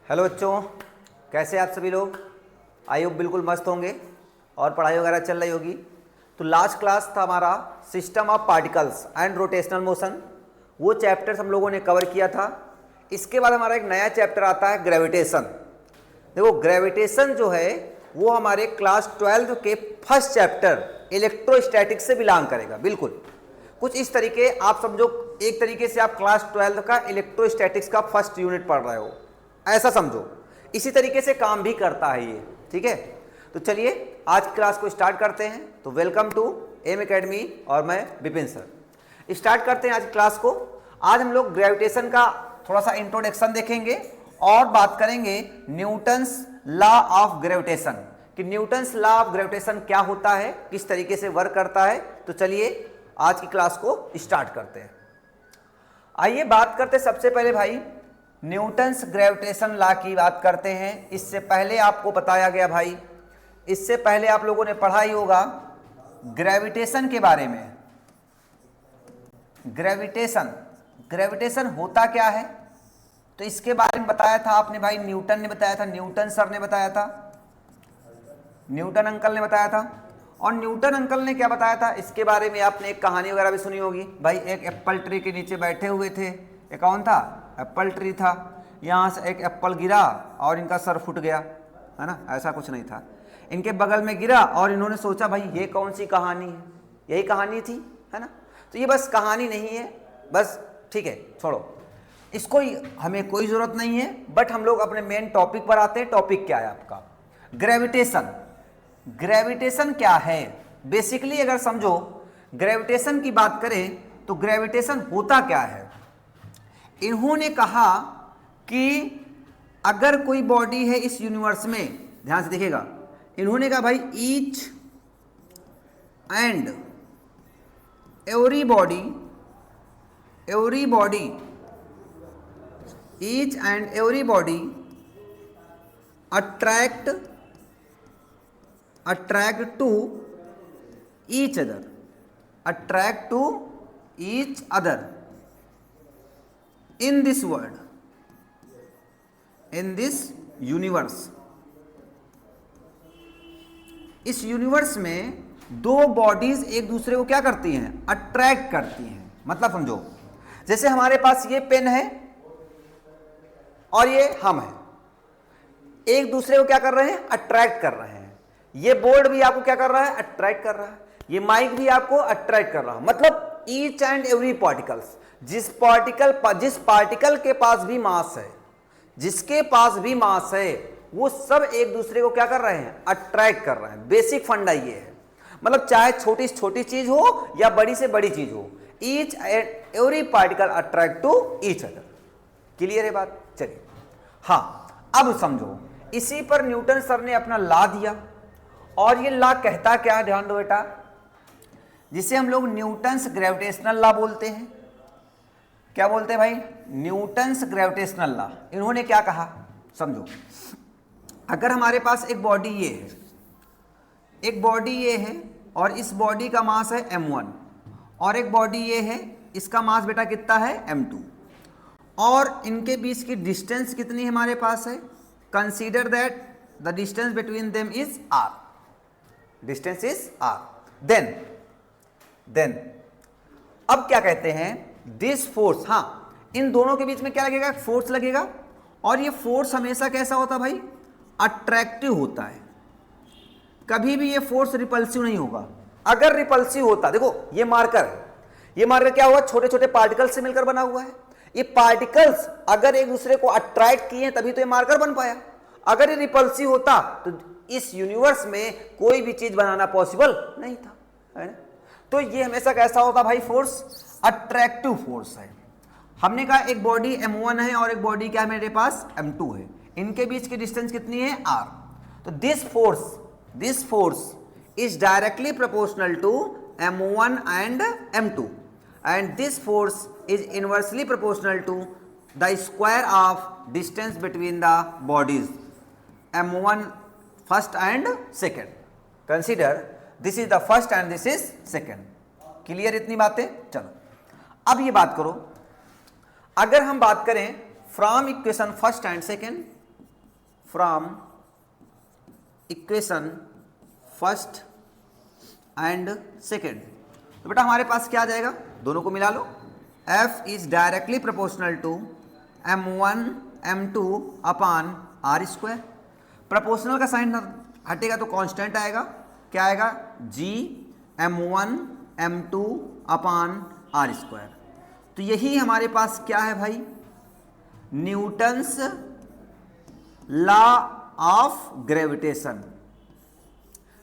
Hello बच्चों, कैसे आप सभी लोग? आई होप बिल्कुल मस्त होंगे और पढ़ाई वगैरह चल रही होगी। तो लास्ट क्लास था हमारा system of particles and rotational motion. वो चैप्टर्स हम लोगों ने कवर किया था। इसके बाद हमारा एक नया चैप्टर आता है ग्रेविटेशन। देखो, ग्रेविटेशन जो है वो हमारे क्लास 12 के फर्स्ट चैप्टर इलेक्ट्रोस्टैटिक से बिलोंग करेगा। बिल्कुल कुछ इस तरीके आप समझो, एक तरीके से आप क्लास 12 का इलेक्ट्रोस्टैटिक्स का फर्स्ट यूनिट पढ़ रहे हो, ऐसा समझो। इसी तरीके से काम भी करता है ये, ठीक है। तो चलिए आज की क्लास को स्टार्ट करते हैं। तो वेलकम टू एम एकेडमी और मैं विपिन सर। स्टार्ट करते हैं आज की क्लास को। आज हम लोग ग्रेविटेशन का थोड़ा सा इंट्रोडक्शन देखेंगे और बात करेंगे न्यूटन्स लॉ ऑफ ग्रेविटेशन, कि न्यूटन्स लॉ ऑफ ग्रेविटेशन क्या होता है, किस तरीके से वर्क करता है। तो चलिए आज की क्लास को स्टार्ट करते हैं। आइए बात करते हैं सबसे पहले भाई न्यूटन्स ग्रेविटेशन लॉ की बात करते हैं। इससे पहले आपको बताया गया भाई, इससे पहले आप लोगों ने पढ़ा ही होगा ग्रेविटेशन के बारे में। ग्रेविटेशन होता क्या है, तो इसके बारे में बताया था आपने भाई, न्यूटन ने बताया था, न्यूटन सर ने बताया था, न्यूटन अंकल ने बताया था। और न्यूटन अंकल ने क्या बताया था इसके बारे में आपने एक कहानी वगैरह भी सुनी होगी भाई। एक एप्पल ट्री के नीचे बैठे हुए थे, एक कौन था, एप्पल ट्री था। यहाँ से एक एप्पल गिरा और इनका सर फूट गया, है ना, ऐसा कुछ नहीं था। इनके बगल में गिरा और इन्होंने सोचा भाई ये कौन सी कहानी है, यही कहानी थी, है ना। तो ये बस कहानी नहीं है, बस ठीक है, छोड़ो इसको, हमें कोई ज़रूरत नहीं है। बट हम लोग अपने मेन टॉपिक पर आते हैं। टॉपिक क्या है आपका, ग्रेविटेशन। ग्रेविटेशन क्या है बेसिकली, अगर समझो ग्रेविटेशन की बात करें तो ग्रेविटेशन होता क्या है। इन्होंने कहा कि अगर कोई बॉडी है इस यूनिवर्स में, ध्यान से देखिएगा, इन्होंने कहा भाई each and every body each and every body attract to each other in this world, in this universe। इस यूनिवर्स में दो बॉडीज एक दूसरे को क्या करती हैं, अट्रैक्ट करती हैं। मतलब समझो, जैसे हमारे पास ये पेन है और ये हम हैं, एक दूसरे को क्या कर रहे हैं, अट्रैक्ट कर रहे हैं। ये बोर्ड भी आपको क्या कर रहा है, अट्रैक्ट कर रहा है। ये माइक भी आपको अट्रैक्ट कर रहा है। मतलब ईच एंड एवरी पार्टिकल्स, जिस पार्टिकल के पास भी मास है, जिसके पास भी मास है, वो सब एक दूसरे को क्या कर रहे हैं, अट्रैक्ट कर रहे हैं। बेसिक फंडा ये है। मतलब चाहे छोटी से छोटी चीज हो या बड़ी से बड़ी चीज हो, each and every particle attract to each other. Clear है बात? चलिए, हाँ अब समझो, इसी पर न्यूटन सर ने अपना लॉ दिया। और ये लॉ कहता क्या है, ध्यान दो बेटा, जिसे हम लोग न्यूटन्स ग्रेविटेशनल लॉ बोलते हैं। क्या बोलते हैं भाई, न्यूटन्स ग्रेविटेशनल लॉ। इन्होंने क्या कहा, समझो, अगर हमारे पास एक बॉडी ये है, एक बॉडी ये है और इस बॉडी का मास है m1, और एक बॉडी ये है, इसका मास बेटा कितना है, m2, और इनके बीच की डिस्टेंस कितनी है हमारे पास है, consider that the distance between them is r, distance is r। Then अब क्या कहते हैं, दिस फोर्स, हाँ इन दोनों के बीच में क्या लगेगा, फोर्स लगेगा। और ये फोर्स हमेशा कैसा होता है भाई, अट्रैक्टिव होता है। कभी भी ये फोर्स रिपल्सिव नहीं होगा। अगर रिपल्सिव होता, देखो ये मार्कर है, ये मार्कर क्या हुआ, छोटे छोटे पार्टिकल से मिलकर बना हुआ है। ये पार्टिकल्स अगर एक दूसरे को अट्रैक्ट किए तभी तो ये मार्कर बन पाया। अगर ये रिपल्सिव होता तो इस यूनिवर्स में कोई भी चीज बनाना पॉसिबल नहीं था, है ना। तो ये हमेशा कैसा होता भाई, फोर्स अट्रैक्टिव फोर्स है। हमने कहा एक बॉडी m1 है और एक बॉडी क्या है मेरे पास, m2 है। इनके बीच की डिस्टेंस कितनी है, r। तो this force is directly proportional to m1 and m2, and this force is inversely proportional to the square of distance between the bodies m1 first and second. Consider this is the first and this is second. Clear इतनी बातें? चलो अब ये बात करो, अगर हम बात करें from equation first and second, from equation first and second. तो बेटा हमारे पास क्या आ जाएगा, दोनों को मिला लो, f is directly proportional to m1 m2 upon R square. Proportional का साइन हटेगा तो कांस्टेंट आएगा, क्या आएगा, g m1 m2 upon R square. तो यही हमारे पास क्या है भाई, Newton's law of gravitation.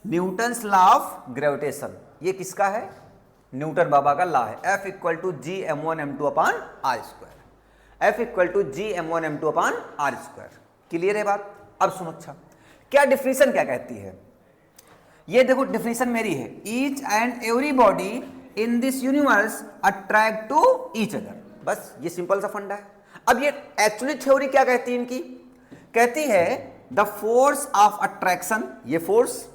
Newton's law of gravitation ये किसका है, न्यूटन बाबा का लॉ है। F equal to G m1 m2 upon R square. F equal to G m1 m2 upon R square. Clear है बात। अब सुनो, अच्छा क्या डिफिनीशन क्या कहती है, ये देखो डिफिनीशन मेरी है, each and every body in this universe attract to each other. बस ये सिंपल सा फंडा है। अब ये एक्चुअली थ्योरी क्या कहती है इनकी, कहती है द फोर्स ऑफ अट्रैक्शन, ये force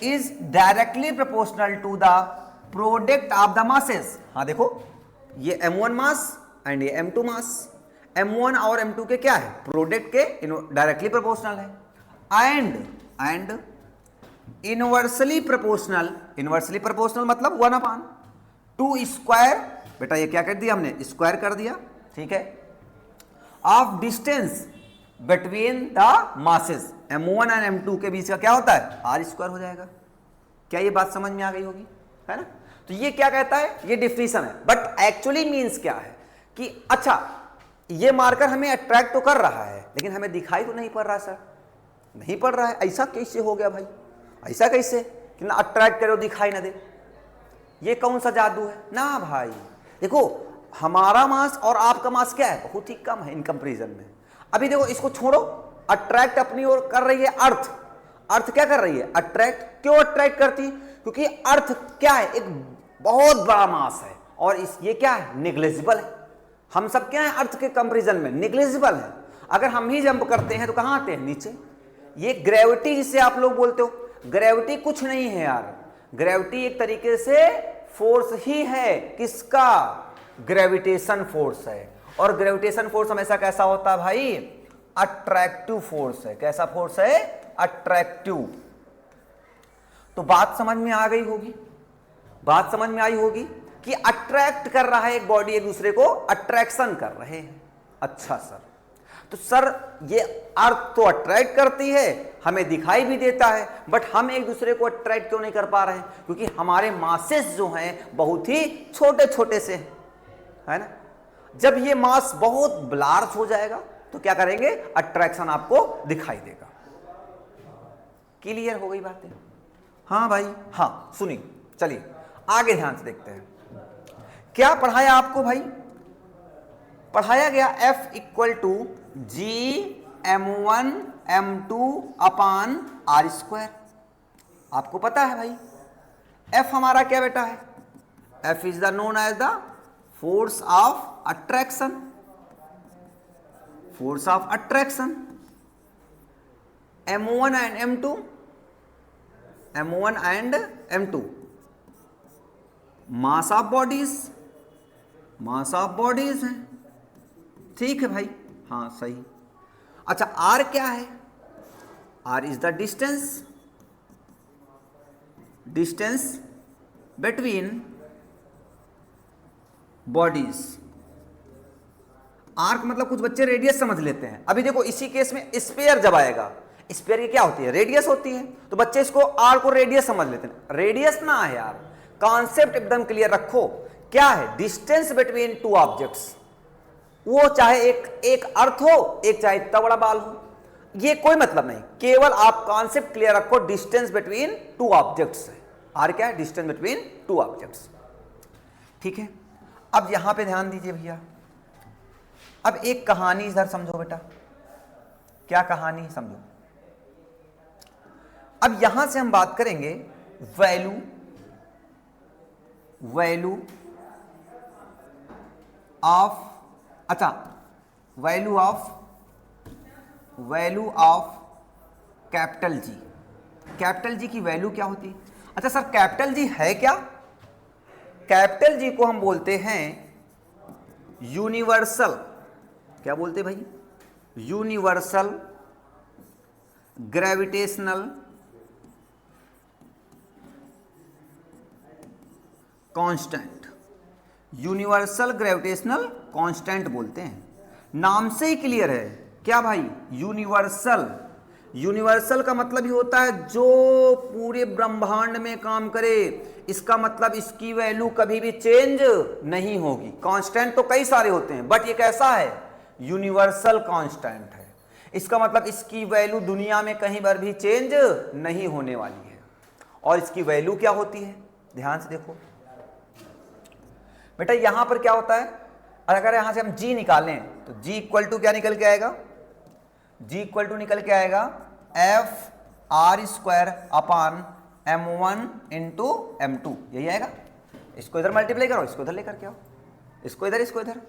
is directly proportional to the product of the masses. हाँ देखो, ये m1 मास एंड ये m2 मास, m1 और m2 के क्या है, प्रोडक्ट के डायरेक्टली प्रोपोर्शनल है। And inversely proportional, inversely proportional मतलब 1/2 स्क्वायर, बेटा ये क्या कर दिया हमने, स्क्वायर कर दिया, ठीक है, of distance between the masses. m1 and m2 के बीच का क्या होता है, आर स्क्वायर हो जाएगा। क्या ये बात समझ में आ गई होगी, है ना। तो ये क्या कहता है, ये डिफिनीशन है, बट एक्चुअली मीन्स क्या है कि अच्छा ये मार्कर हमें अट्रैक्ट तो कर रहा है लेकिन हमें दिखाई तो नहीं पड़ रहा सर, नहीं पड़ रहा है, ऐसा कैसे हो गया भाई, ऐसा कैसे कि ना अट्रैक्ट करे दिखाई ना दे, ये कौन सा जादू है ना भाई। देखो हमारा मास और आपका मास क्या है, बहुत ही कम है इन कंपेरिजन में। अभी देखो इसको छोड़ो, अट्रैक्ट अपनी ओर कर रही है अर्थ, अर्थ क्या कर रही है, अट्रैक्ट। क्यों अट्रैक्ट करती, क्योंकि अर्थ क्या है, एक बहुत बड़ा मास है और ये क्या है, निग्लेजिबल है। हम सब क्या है अर्थ के कंपेरिजन में निग्लेजिबल है। अगर हम ही जंप करते हैं तो कहां आते हैं, नीचे। ये ग्रेविटी जिसे आप लोग बोलते हो, ग्रेविटी कुछ नहीं है यार, ग्रेविटी एक तरीके से फोर्स ही है, किसका, ग्रेविटेशन फोर्स है। और ग्रेविटेशन फोर्स हमेशा कैसा होता है भाई, अट्रैक्टिव फोर्स है। कैसा फोर्स है, अट्रैक्टिव। तो बात समझ में आ गई होगी, बात समझ में आई होगी कि अट्रैक्ट कर रहा है एक बॉडी एक दूसरे को, अट्रैक्शन कर रहे हैं। अच्छा सर, तो सर ये अर्थ तो अट्रैक्ट करती है, हमें दिखाई भी देता है, बट हम एक दूसरे को अट्रैक्ट क्यों नहीं कर पा रहे हैं, क्योंकि हमारे मासेस जो हैं बहुत ही छोटे छोटे से हैं, है ना। जब ये मास बहुत लार्ज हो जाएगा तो क्या करेंगे, अट्रैक्शन आपको दिखाई देगा। क्लियर हो गई बातें, हाँ भाई, हाँ सुनिए, चलिए आगे ध्यान से देखते हैं क्या पढ़ाया आपको भाई। पढ़ाया गया F equal to G m1 m2 upon R square. आपको पता है भाई F हमारा क्या बेटा है, F is the known as the force of attraction, force of attraction. m1 and m2, m1 and m2 mass of bodies, mass of bodies है, ठीक है भाई, हाँ सही। अच्छा R क्या है, R is the distance, distance between bodies. Arc मतलब कुछ बच्चे रेडियस समझ लेते हैं। अभी देखो इसी केस में स्फीयर जब आएगा, स्फीयर की क्या होती है, रेडियस होती है, तो बच्चे इसको आर को रेडियस समझ लेते हैं। रेडियस ना है यार, कॉन्सेप्ट एकदम क्लियर रखो, क्या है, डिस्टेंस बिटवीन टू ऑब्जेक्ट्स। वो चाहे एक अर्थ हो, एक चाहे इतना बड़ा बाल हो, ये कोई मतलब नहीं, केवल आप कॉन्सेप्ट क्लियर रखो, डिस्टेंस बिटवीन टू ऑब्जेक्ट्स है। आर क्या है, डिस्टेंस बिटवीन टू ऑब्जेक्ट्स, ठीक है। अब यहां पे ध्यान दीजिए भैया, अब एक कहानी इधर समझो बेटा, क्या कहानी समझो। अब यहां से हम बात करेंगे वैल्यू, वैल्यू ऑफ, अच्छा value of capital G. Capital G की वैल्यू क्या होती है। अच्छा सर कैपिटल जी है क्या, कैपिटल जी को हम बोलते हैं यूनिवर्सल, क्या बोलते भाई, universal gravitational constant, universal gravitational constant बोलते हैं। नाम से ही क्लियर है क्या भाई, यूनिवर्सल। यूनिवर्सल का मतलब ही होता है जो पूरे ब्रह्मांड में काम करे, इसका मतलब इसकी वैल्यू कभी भी चेंज नहीं होगी। कांस्टेंट तो कई सारे होते हैं, बट ये कैसा है, यूनिवर्सल कांस्टेंट है। इसका मतलब इसकी वैल्यू दुनिया में कहीं पर भी चेंज नहीं होने वाली है। और इसकी वैल्यू क्या होती है, ध्यान से देखो बेटा, यहां पर क्या होता है, अगर यहां से हम g निकालें तो g इक्वल टू क्या निकल के आएगा, g इक्वल टू निकल के आएगा F R square upon m1 into m2, यही आएगा। इसको इधर मल्टीप्लाई करो, इसको इधर लेकर के आओ, इसको इधर, इसको इधर।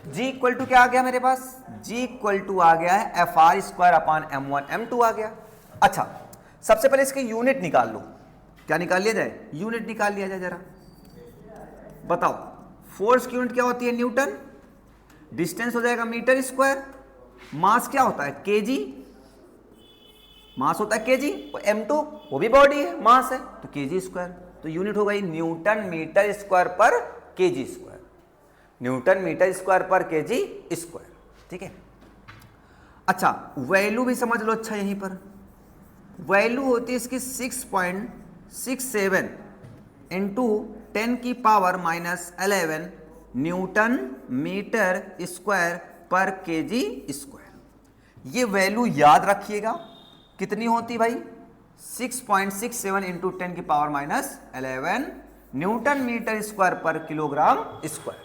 g इक्वल टू क्या आ गया मेरे पास, g इक्वल टू आ गया है F R square upon m1 m2 आ गया। अच्छा, सबसे पहले इसके यूनिट निकाल लो। क्या निकाल लिया जाए, यूनिट निकाल लिया जाए जरा। बताओ फोर्स की यूनिट क्या होती है, न्यूटन। डिस्टेंस हो जाएगा मीटर स्क्वायर। मास क्या होता है, केजी, मास होता है केजी। m2 वो भी बॉडी है, मास है, तो केजी स्क्वायर। तो यूनिट हो गई न्यूटन मीटर स्क्वायर पर KG square, newton metre square पर केजी स्क्वायर, ठीक है। अच्छा, वैल्यू भी समझ लो। अच्छा, यहीं पर वैल्यू होती है इसकी 6.67 इंटू 10 की पावर -11 न्यूटन मीटर स्क्वायर पर केजी स्क्वायर। ये वैल्यू याद रखिएगा, कितनी होती भाई, 6.67 इंटू 10 की पावर -11 न्यूटन मीटर स्क्वायर पर किलोग्राम स्क्वायर।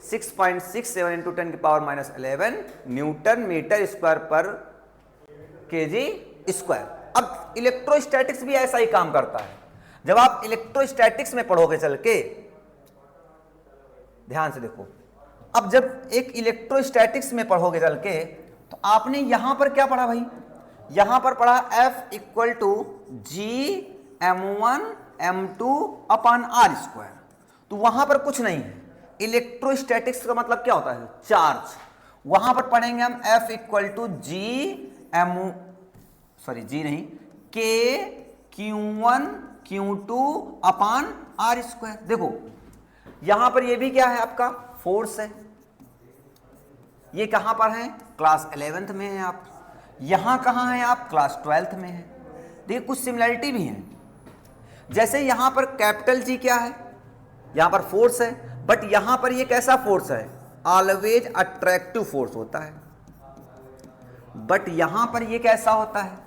6.67 इंटू 10 की पावर -11 न्यूटन मीटर स्क्वायर पर केजी स्क्वायर। अब इलेक्ट्रोस्टैटिक्स भी ऐसा ही काम करता है। जब आप इलेक्ट्रोस्टैटिक्स में पढ़ोगे चल के, ध्यान से देखो, अब जब एक इलेक्ट्रोस्टैटिक्स में पढ़ोगे चल के, तो आपने यहां पर क्या पढ़ा भाई, यहां पर पढ़ा F equal to G m1 m2 upon R square. तो वहां पर कुछ नहीं है। इलेक्ट्रोस्टैटिक्स का मतलब क्या होता है, चार्ज। वहां पर पढ़ेंगे हम F इक्वल टू जी नहीं, के Q1 Q2 अपान आर स्क्वायर। देखो यहां पर ये भी क्या है, आपका फोर्स है। ये कहां पर है, क्लास 11th में है आप। यहां कहां है आप, क्लास 12th में है। देखिए कुछ सिमिलरिटी भी है। जैसे यहां पर कैपिटल जी क्या है, यहां पर फोर्स है, बट यहां पर ये कैसा फोर्स है, ऑलवेज अट्रैक्टिव फोर्स होता है। बट यहां पर ये कैसा होता है,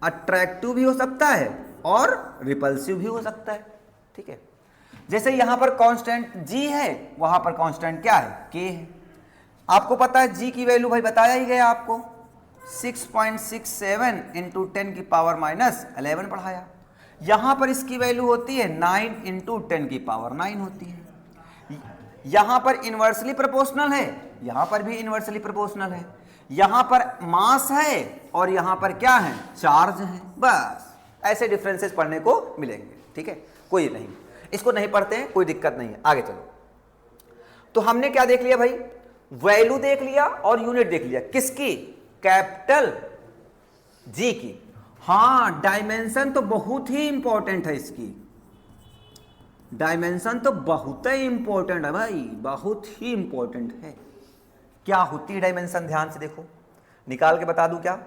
अट्रैक्टिव भी हो सकता है और रिपल्सिव भी हो सकता है, ठीक है। जैसे यहां पर कांस्टेंट g है, वहां पर कांस्टेंट क्या है, k है। आपको पता है g की वैल्यू भाई बताया ही गया आपको, 6.67 इंटू 10 की पावर -11 पढ़ाया। यहां पर इसकी वैल्यू होती है 9 इंटू 10 की पावर 9 होती है। यहां पर इनवर्सली प्रोपोर्शनल है, यहां पर भी इनवर्सली प्रोपोर्शनल है। यहां पर मास है और यहां पर क्या है, चार्ज है। बस ऐसे डिफरेंसेस पढ़ने को मिलेंगे, ठीक है। कोई नहीं, इसको नहीं पढ़ते हैं कोई दिक्कत नहीं है, आगे चलो। तो हमने क्या देख लिया भाई, वैल्यू देख लिया और यूनिट देख लिया, किसकी, कैपिटल जी की। हां, डायमेंशन तो बहुत ही इंपॉर्टेंट है इसकी, डायमेंशन तो बहुत ही इंपॉर्टेंट है भाई, बहुत ही इंपॉर्टेंट है। क्या होती है डायमेंशन, ध्यान से देखो, निकाल के बता दूं क्या,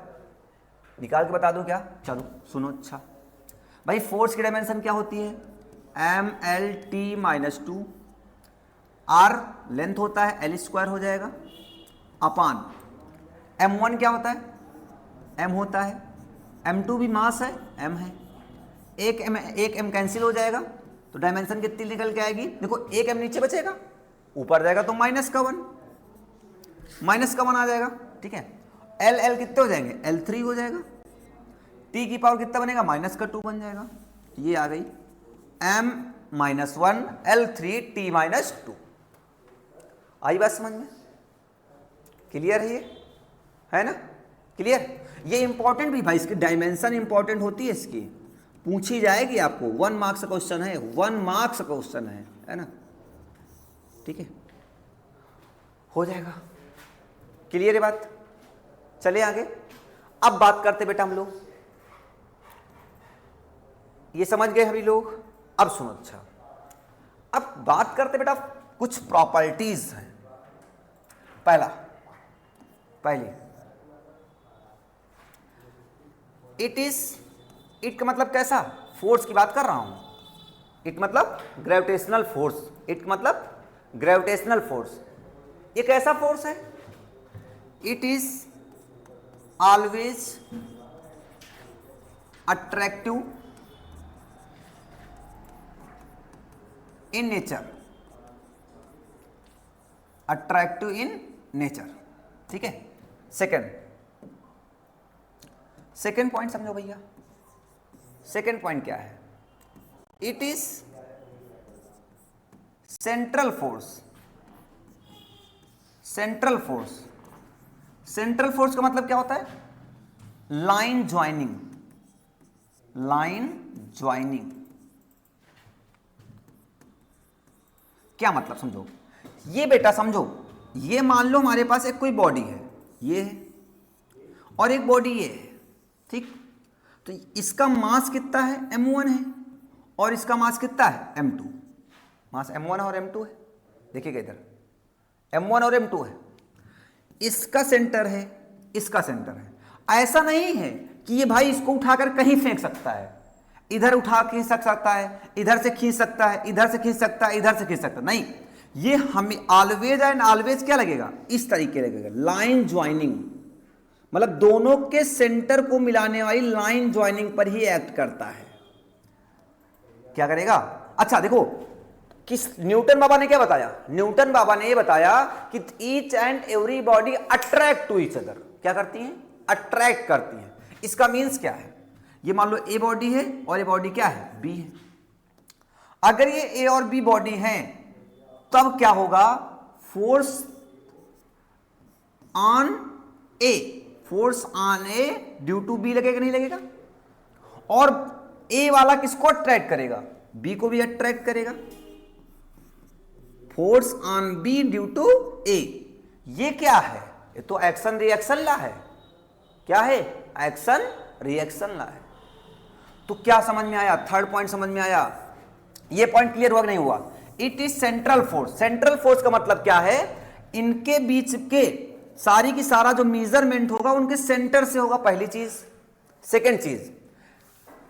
निकाल के बता दूं क्या, चलो सुनो। अच्छा भाई, फोर्स की डायमेंशन क्या होती है, mlt-2, r लेंथ होता है, l स्क्वायर हो जाएगा, अपान m1 क्या होता है, m होता है, m2 भी मास है, m है। एक m कैंसिल हो जाएगा तो डायमेंशन कितनी निकल के आएगी, देखो एक m नीचे बचेगा, ऊपर जाएगा तो -1 आ जाएगा, ठीक है। l कितने हो जाएंगे, l3 हो जाएगा। t की पावर कितना बनेगा, -2 बन जाएगा। ये आ गई m-1 l3 t-2। आई बात समझ में, क्लियर है ना, क्लियर। ये इंपॉर्टेंट भी भाई, इसकी डायमेंशन इंपॉर्टेंट होती है, इसकी पूछी जाएगी आपको, 1 मार्क्स का क्वेश्चन है, 1 मार्क्स का क्वेश्चन है ना, ठीक है, हो जाएगा। क्लियर है बात, चलिए आगे। अब बात करते बेटा हम लोग, ये समझ गए सभी लोग। अब सुनो, अच्छा अब बात करते बेटा कुछ प्रॉपर्टीज हैं। पहली इट का मतलब कैसा, फोर्स की बात कर रहा हूं। इट मतलब ग्रेविटेशनल फोर्स, इट मतलब ग्रेविटेशनल फोर्स। ये कैसा फोर्स है? It is always attractive in nature, attractive in nature, ठीक है। सेकेंड पॉइंट समझो भैया। सेकेंड पॉइंट क्या है? It is central force. Central force का मतलब क्या होता है? Line joining. क्या मतलब समझो, ये बेटा समझो, ये मान लो हमारे पास एक कोई बॉडी है, ये है, और एक बॉडी ये है, ठीक। तो इसका मास कितना है? m1 है, और इसका मास कितना है? m2। मास m1 और m2 है, देखिएगा इधर m1 और m2 है। इसका सेंटर है, इसका सेंटर है। ऐसा नहीं है कि ये भाई इसको उठाकर कहीं फेंक सकता है, इधर उठा खींच सकता है, इधर से खींच सकता है, इधर से खींच सकता है, इधर से खींच सकता है, नहीं। ये हमें ऑलवेज एंड ऑलवेज क्या लगेगा? इस तरीके लगेगा, लाइन ज्वाइनिंग। मतलब दोनों के सेंटर को मिलाने वाली लाइन ज्वाइनिंग पर ही एक्ट करता है। क्या करेगा? अच्छा देखो, किस न्यूटन बाबा ने क्या बताया? न्यूटन बाबा ने ये बताया कि each and every body attract to each other. क्या करती हैं? अट्रैक्ट करती हैं। इसका मीन्स क्या है? ये मान लो ए बॉडी है और ये बॉडी क्या है? बी है। अगर ये ए और बी बॉडी है तब क्या होगा? Force on A, force on A due to B लगेगा, नहीं लगेगा? और ए वाला किसको अट्रैक्ट करेगा? बी को भी अट्रैक्ट करेगा। Force on B due to A, ये क्या है? ये तो एक्शन रिएक्शन ला है। क्या है? एक्शन रिएक्शन ला है। तो क्या समझ में आया? थर्ड पॉइंट समझ में आया? ये पॉइंट क्लियर हुआ कि नहीं हुआ? It is central force. Central force का मतलब क्या है? इनके बीच के सारी की सारा जो मेजरमेंट होगा उनके सेंटर से होगा, पहली चीज। सेकेंड चीज,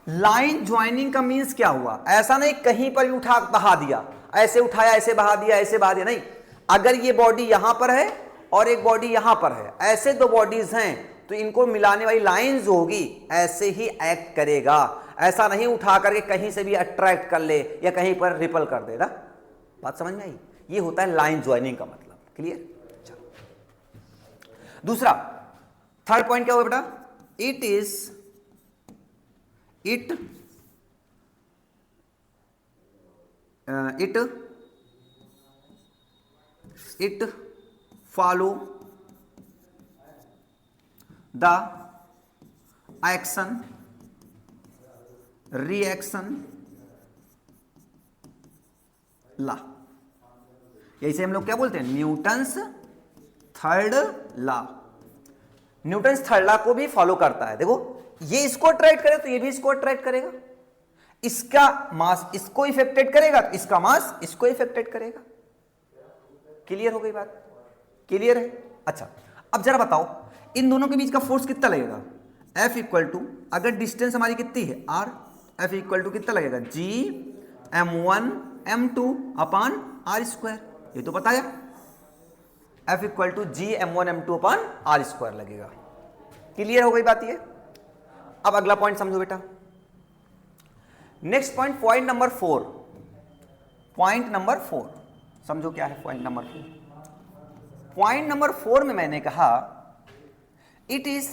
लाइन ज्वाइनिंग का मीन्स क्या हुआ? ऐसा नहीं कहीं पर भी उठा बहा दिया, ऐसे उठाया ऐसे बहा दिया, ऐसे बहा दिया, नहीं। अगर ये बॉडी यहां पर है और एक बॉडी यहां पर है, ऐसे दो बॉडीज हैं, तो इनको मिलाने वाली लाइन जो होगी ऐसे ही एक्ट करेगा। ऐसा नहीं उठा करके कहीं से भी अट्रैक्ट कर ले या कहीं पर रिपल कर दे ना। बात समझ में आई? ये होता है लाइन ज्वाइनिंग का मतलब। क्लियर? चलो दूसरा, थर्ड पॉइंट क्या होगा बेटा? It follow the action reaction law. इसे हम लोग क्या बोलते हैं? Newton's third law. Newton's third law को भी फॉलो करता है। देखो, ये इसको अट्रैक्ट करे तो ये भी इसको अट्रैक्ट करेगा। इसका मास इसको इफेक्टेड करेगा तो इसका मास इसको इफेक्टेड करेगा। क्लियर हो गई बात? क्लियर है? अच्छा, अब जरा बताओ इन दोनों के बीच का फोर्स कितना लगेगा? F इक्वल टू, अगर डिस्टेंस हमारी कितनी है R, F इक्वल टू कितना लगेगा? G m1 m2 upon R square. ये तो बताया, F equal to G m1 m2 upon R square लगेगा। क्लियर हो गई बात ये? अब अगला पॉइंट समझो बेटा। Next point, point number 4। Point number 4 समझो क्या है पॉइंट नंबर 4। पॉइंट नंबर 4 में मैंने कहा it is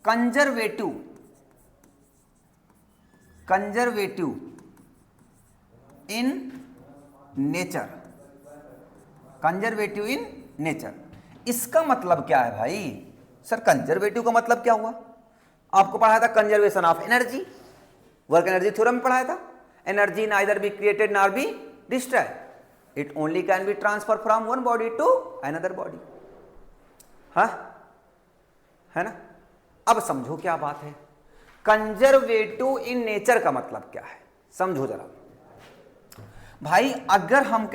conservative in nature. Conservative in nature, इसका मतलब क्या है भाई? सर कंजर्वेटिव का मतलब क्या हुआ? आपको पढ़ाया था conservation of energy, work energy theorem में पढ़ाया था। Energy neither be created nor be destroyed, it only can be transfer from one body to another body. हाँ, है ना। अब समझो क्या बात है, कंजर्वेटिव इन नेचर का मतलब क्या है, समझो जरा भाई। अगर हम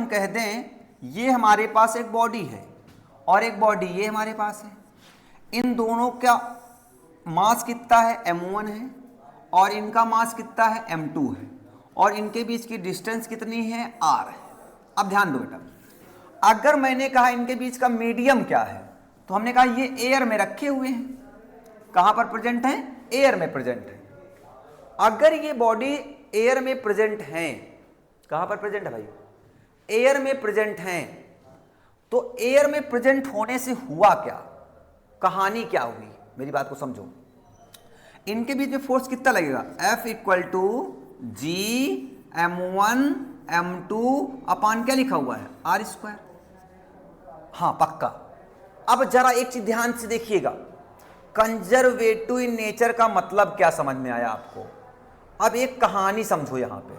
कह दें ये हमारे पास एक बॉडी है और एक बॉडी ये हमारे पास है, इन दोनों का मास कितना है, m1 है, और इनका मास कितना है, m2 है, और इनके बीच की डिस्टेंस कितनी है, r है। अब ध्यान दो बेटा, अगर मैंने कहा इनके बीच का मीडियम क्या है, तो हमने कहा ये एयर में रखे हुए हैं। कहां पर प्रेजेंट है, एयर में प्रेजेंट है। अगर ये बॉडी एयर में प्रेजेंट है, कहां पर प्रेजेंट है भाई, एयर में प्रेजेंट है, तो एयर में प्रेजेंट होने से हुआ क्या, कहानी क्या हुई, मेरी बात को समझो। इनके बीच में फोर्स कितना लगेगा, F equal to G m1 m2 upon क्या लिखा हुआ है, r स्क्वायर। हाँ पक्का। अब जरा एक चीज ध्यान से देखिएगा, कंजर्वेटिव इन नेचर का मतलब क्या समझ में आया आपको। अब एक कहानी समझो यहां पे।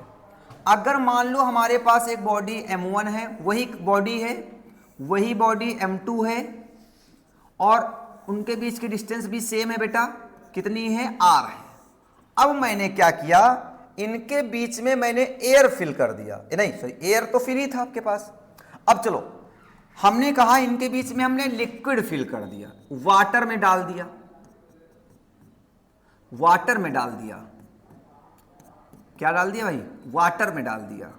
अगर मान लो हमारे पास एक बॉडी m1 है, वही बॉडी है, वही बॉडी m2 है, और उनके बीच की डिस्टेंस भी सेम है बेटा, कितनी है, r है। अब मैंने क्या किया, इनके बीच में मैंने एयर फिल कर दिया, नहीं सॉरी, एयर तो फिल ही था आपके पास। अब चलो, हमने कहा इनके बीच में हमने लिक्विड फिल कर दिया, वाटर में डाल दिया, वाटर में डाल दिया, क्या डाल दिया भाई, वाटर में डाल दिया।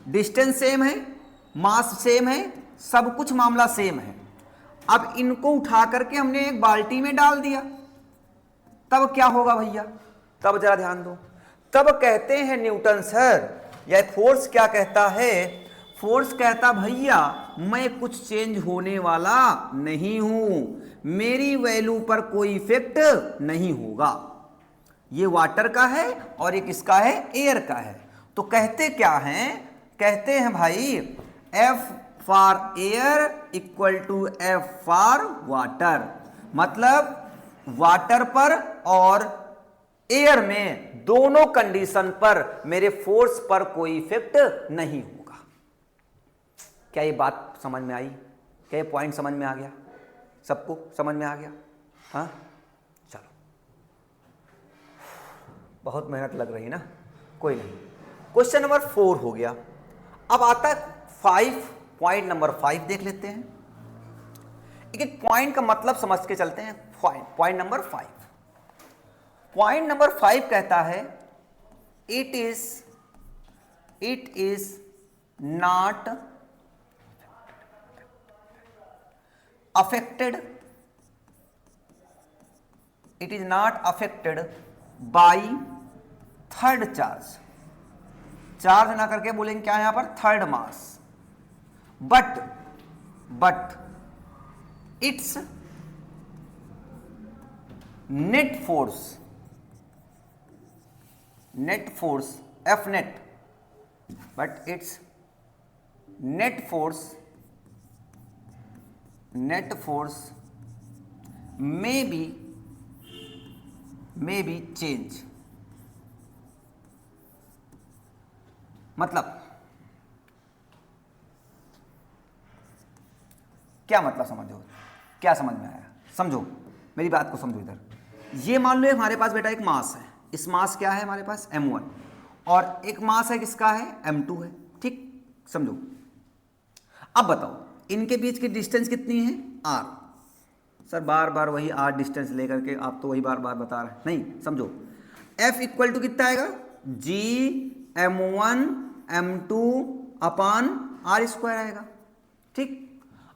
डिस्टेंस सेम है, मास सेम है, सब कुछ मामला सेम है। अब इनको उठा करके हमने एक बाल्टी में डाल दिया, तब क्या होगा भैया, तब जरा ध्यान दो। तब कहते हैं न्यूटन सर, या फोर्स क्या कहता है, फोर्स कहता भैया मैं कुछ चेंज होने वाला नहीं हूं, मेरी वैल्यू पर कोई इफेक्ट नहीं होगा। ये वाटर का है और ये किसका है, एयर का है। तो कहते क्या हैं, कहते हैं भाई F for air equal to F for water, मतलब वाटर पर और एयर में दोनों कंडीशन पर मेरे फोर्स पर कोई इफेक्ट नहीं होगा। क्या ये बात समझ में आई, क्या ये पॉइंट समझ में आ गया, सबको समझ में आ गया। हाँ चलो, बहुत मेहनत लग रही ना, कोई नहीं। क्वेश्चन नंबर 4 हो गया। अब आता है 5, पॉइंट नंबर 5 देख लेते हैं। एक एक पॉइंट का मतलब समझ के चलते हैं। पॉइंट नंबर 5, पॉइंट नंबर 5 कहता है it is not affected, it is not affected by third charge, charge ना करके बोलेंगे क्या यहां पर, third mass, but it's net force F net, but its net force may be change। मतलब क्या मतलब समझो, क्या समझ में आया, समझो मेरी बात को समझो। इधर ये मान लो हमारे पास बेटा एक मास है, इस मास क्या है हमारे पास m1, और एक मास है किसका है, m2 है, ठीक समझो। अब बताओ इनके बीच की डिस्टेंस कितनी है, r। सर बार बार वही r डिस्टेंस लेकर के आप तो वही बार बार बता रहे हैं, नहीं समझो। F इक्वल टू कितना आएगा, g m1 m2 upon r square आएगा, ठीक।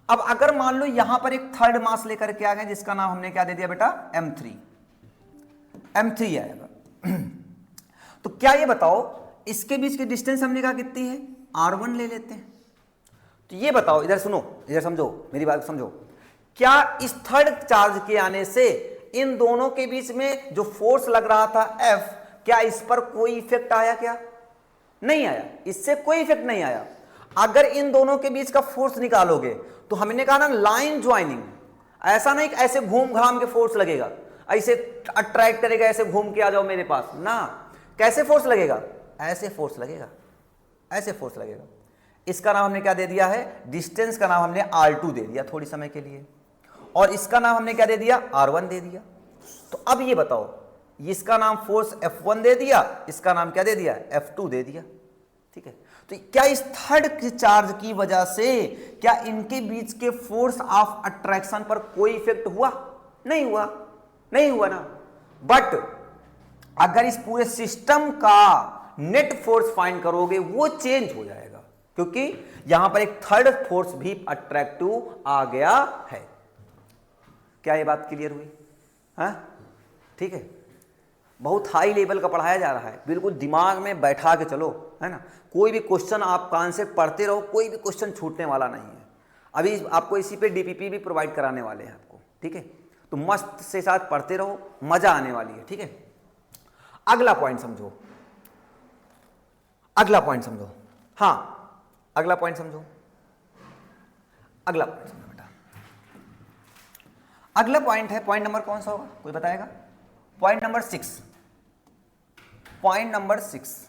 अब अगर मान लो यहां पर एक थर्ड मास लेकर के आ गए जिसका नाम हमने क्या दे दिया बेटा, m3 आएगा। तो क्या ये बताओ इसके बीच की डिस्टेंस हमने कहा कितनी है, r1 ले लेते हैं। तो ये बताओ, इधर सुनो, इधर समझो मेरी बात समझो, क्या इस थर्ड चार्ज के आने से इन दोनों के बीच में जो फोर्स लग रहा था F, क्या इस पर कोई इफेक्ट आया, क्या नहीं आया, इससे कोई इफेक्ट नहीं आया। अगर इन दोनों के बीच का फोर्स निकालोगे तो हमने कहा ना लाइन ज्वाइनिंग, ऐसा नहीं ऐसे घूम घाम के फोर्स लगेगा, ऐसे अट्रैक्ट करेगा, ऐसे घूम के आ जाओ मेरे पास ना, कैसे फोर्स लगेगा, ऐसे फोर्स लगेगा, ऐसे फोर्स लगेगा। इसका नाम हमने क्या दे दिया है, डिस्टेंस का नाम हमने R2 दे दिया थोड़ी समय के लिए, और इसका नाम हमने क्या दे दिया, R1 दे दिया। तो अब ये बताओ, इसका नाम फोर्स F1 दे दिया, इसका नाम क्या दे दिया, F2 दे दिया, ठीक है। तो क्या इस थर्ड चार्ज की वजह से क्या इनके बीच के फोर्स ऑफ अट्रैक्शन पर कोई इफेक्ट हुआ? नहीं हुआ, नहीं हुआ ना। बट अगर इस पूरे सिस्टम का नेट फोर्स फाइंड करोगे वो चेंज हो जाएगा, क्योंकि यहां पर एक थर्ड फोर्स भी अट्रैक्टिव आ गया है। क्या ये बात क्लियर हुई? हाँ, ठीक है। बहुत हाई लेवल का पढ़ाया जा रहा है, बिल्कुल दिमाग में बैठा के चलो, है ना। कोई भी क्वेश्चन आप कान से पढ़ते रहो, कोई भी क्वेश्चन छूटने वाला नहीं है। अभी आपको इसी पे डीपीपी भी प्रोवाइड कराने वाले हैं आपको, ठीक है। तो मस्त से साथ पढ़ते रहो, मजा आने वाली है, ठीक है। अगला पॉइंट समझो, अगला पॉइंट समझो, हाँ अगला पॉइंट समझो, अगला पॉइंट समझो बेटा। अगला पॉइंट है, पॉइंट नंबर कौन सा होगा, कोई बताएगा? Point number 6, point number 6,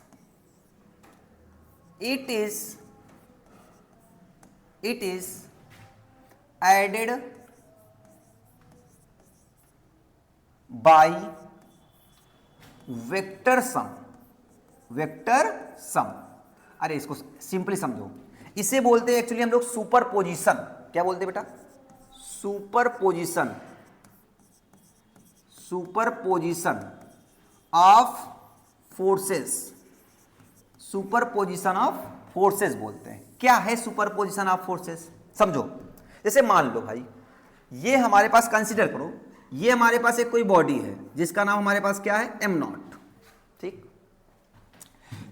it is added by vector sum, vector sum. अरे इसको सिंपली समझो, इसे बोलते हैं एक्चुअली हम लोग सुपर पोजिशन। क्या बोलते हैं बेटा? Super position, super position of forces, super position of forces बोलते हैं। क्या है सुपर पोजिशन ऑफ फोर्सेस? समझो, जैसे मान लो भाई, ये हमारे पास कंसीडर करो, ये हमारे पास एक कोई बॉडी है जिसका नाम हमारे पास क्या है, m0, ठीक।